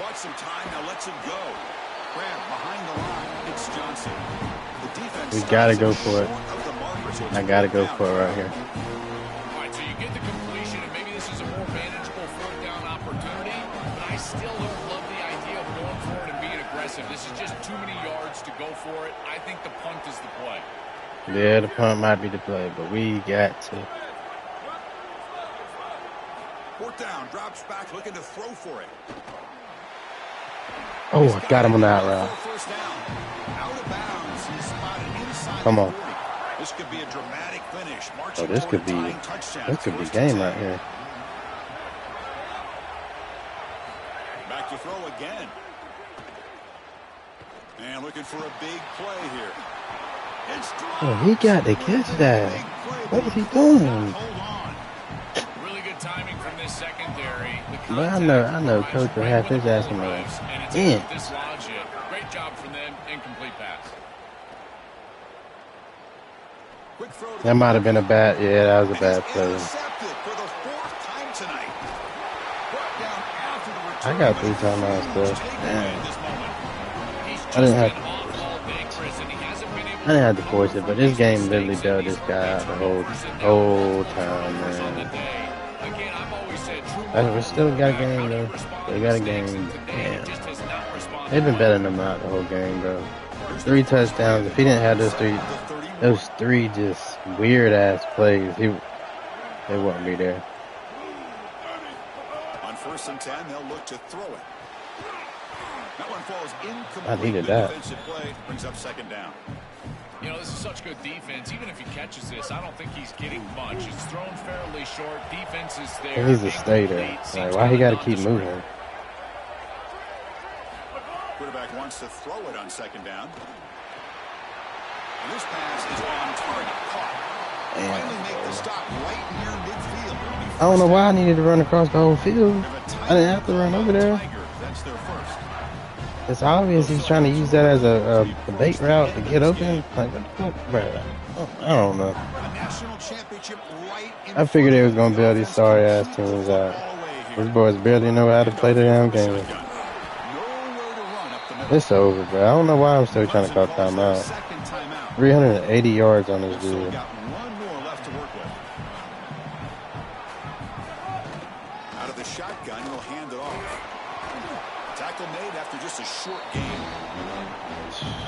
Bought some time, now lets it go. Grab behind the line. It's Johnson. The defense. We got to go for it. I got to go for it right here. All right, so you get the completion, and maybe this is a more manageable 4th down opportunity, but I still don't love the idea of going for it and being aggressive. This is just too many yards to go for it. I think the punt is the play. Yeah, the punt might be the play, but we got to Fourth down, drops back, looking to throw for it. Oh, I got him on that route. First down. Out of bounds. He's spotted inside Come on. 40. This could be a dramatic finish. Oh, this could be game right here. Back to throw again. And looking for a big play here. It's Oh, he got to catch that. What is he doing? Really good timing from this secondary. But I know Coach will have his ass in there. And it's dislodge it. Great job from them. Incomplete pass. That might have been a bad, yeah, that was a bad play. I got 3 timeouts though. Damn. I didn't have to force it, but this game literally bailed this guy out the whole time, man. We still got a game though. They got a game. Damn. They've been betting them out the whole game, bro. 3 touchdowns. If he didn't have those three just weird ass plays, they wouldn't be there. On 1st and 10, they'll look to throw it. That one falls incomplete. I needed that. Defensive play brings up 2nd down. You know, this is such good defense. Even if he catches this, I don't think he's getting much. It's thrown fairly short. Defense is there. He needs to stay there. Like, why he got to keep moving? Quarterback wants to throw it on 2nd down. And this pass is on target. Caught. Finally make the stop right near midfield. I don't know why I needed to run across the whole field. I didn't have to run over there. That's their first. It's obvious he's trying to use that as a bait route to get open. Like, bro, I don't know. I figured they was going to bail these sorry-ass teams out. These boys barely know how to play the damn game. It's over, bro. I don't know why I'm still trying to call timeout. 380 yards on this dude. Out of the shotgun, he'll hand it off. Tackle made after just a short game.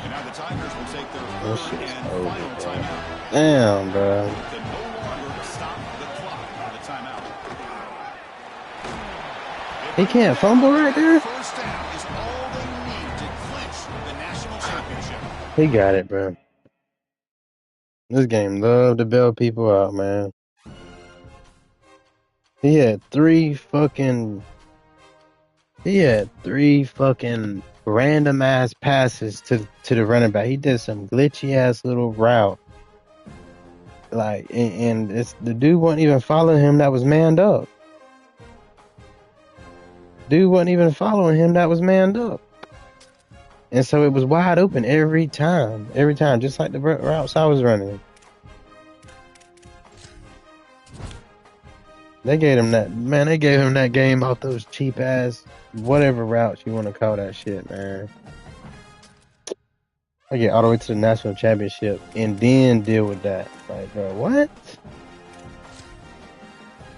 And now the Tigers will take their third and final timeout. Damn, bro. They can no longer stop the clock for the timeout. He can't fumble right there? First down is all they need to clinch the national championship. He got it, bro. This game love to bail people out, man. He had three fucking random ass passes to the running back. He did some glitchy ass little route. Like, and it's the dude wasn't even following him that was manned up. Dude wasn't even following him that was manned up. And so it was wide open every time, just like the routes I was running. They gave him that game off those cheap ass, whatever routes you want to call that shit, man. I get all the way to the national championship and then deal with that. Like, bro, what?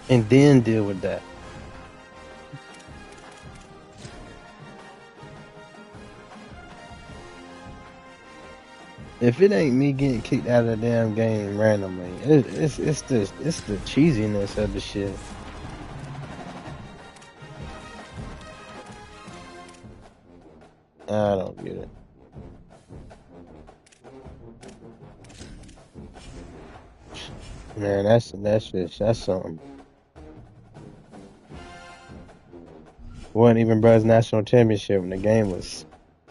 And then deal with that. If it ain't me getting kicked out of the damn game randomly, it's the cheesiness of the shit. I don't get it. Man, that's something. Wasn't even Buzz national championship when the game was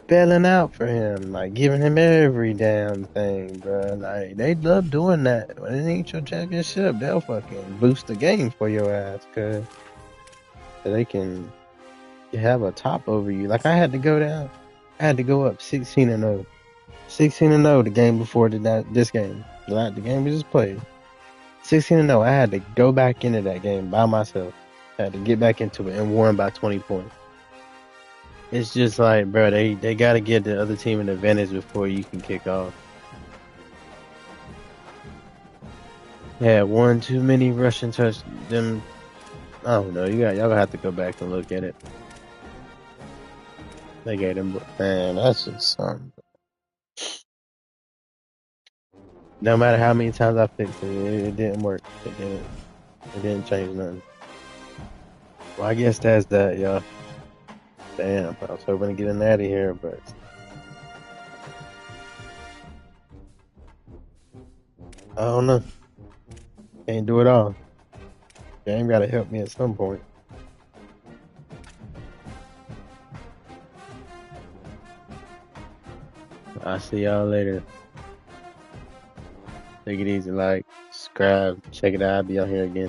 spelling out for him, like giving him every damn thing, bro. Like, they love doing that. When it ain't your championship, they'll fucking boost the game for your ass, cause so they can have a top over you. Like, I had to go up 16-0. 16-0 the game before this game. Like, the game we just played. 16-0. I had to go back into that game by myself. I had to get back into it and won by 20 points. It's just like, bro, they got to give the other team an advantage before you can kick off. Yeah, one too many rushing touch. Them, I don't know. Y'all gonna have to go back and look at it. They gave them, man. That's just something. No matter how many times I fixed it, it didn't work. It didn't change nothing. Well, I guess that's that, y'all. Damn, I was hoping to get him out of here, but I don't know. Can't do it all. Game gotta help me at some point. I'll see y'all later. Take it easy, like, subscribe, check it out. I'll be on here again.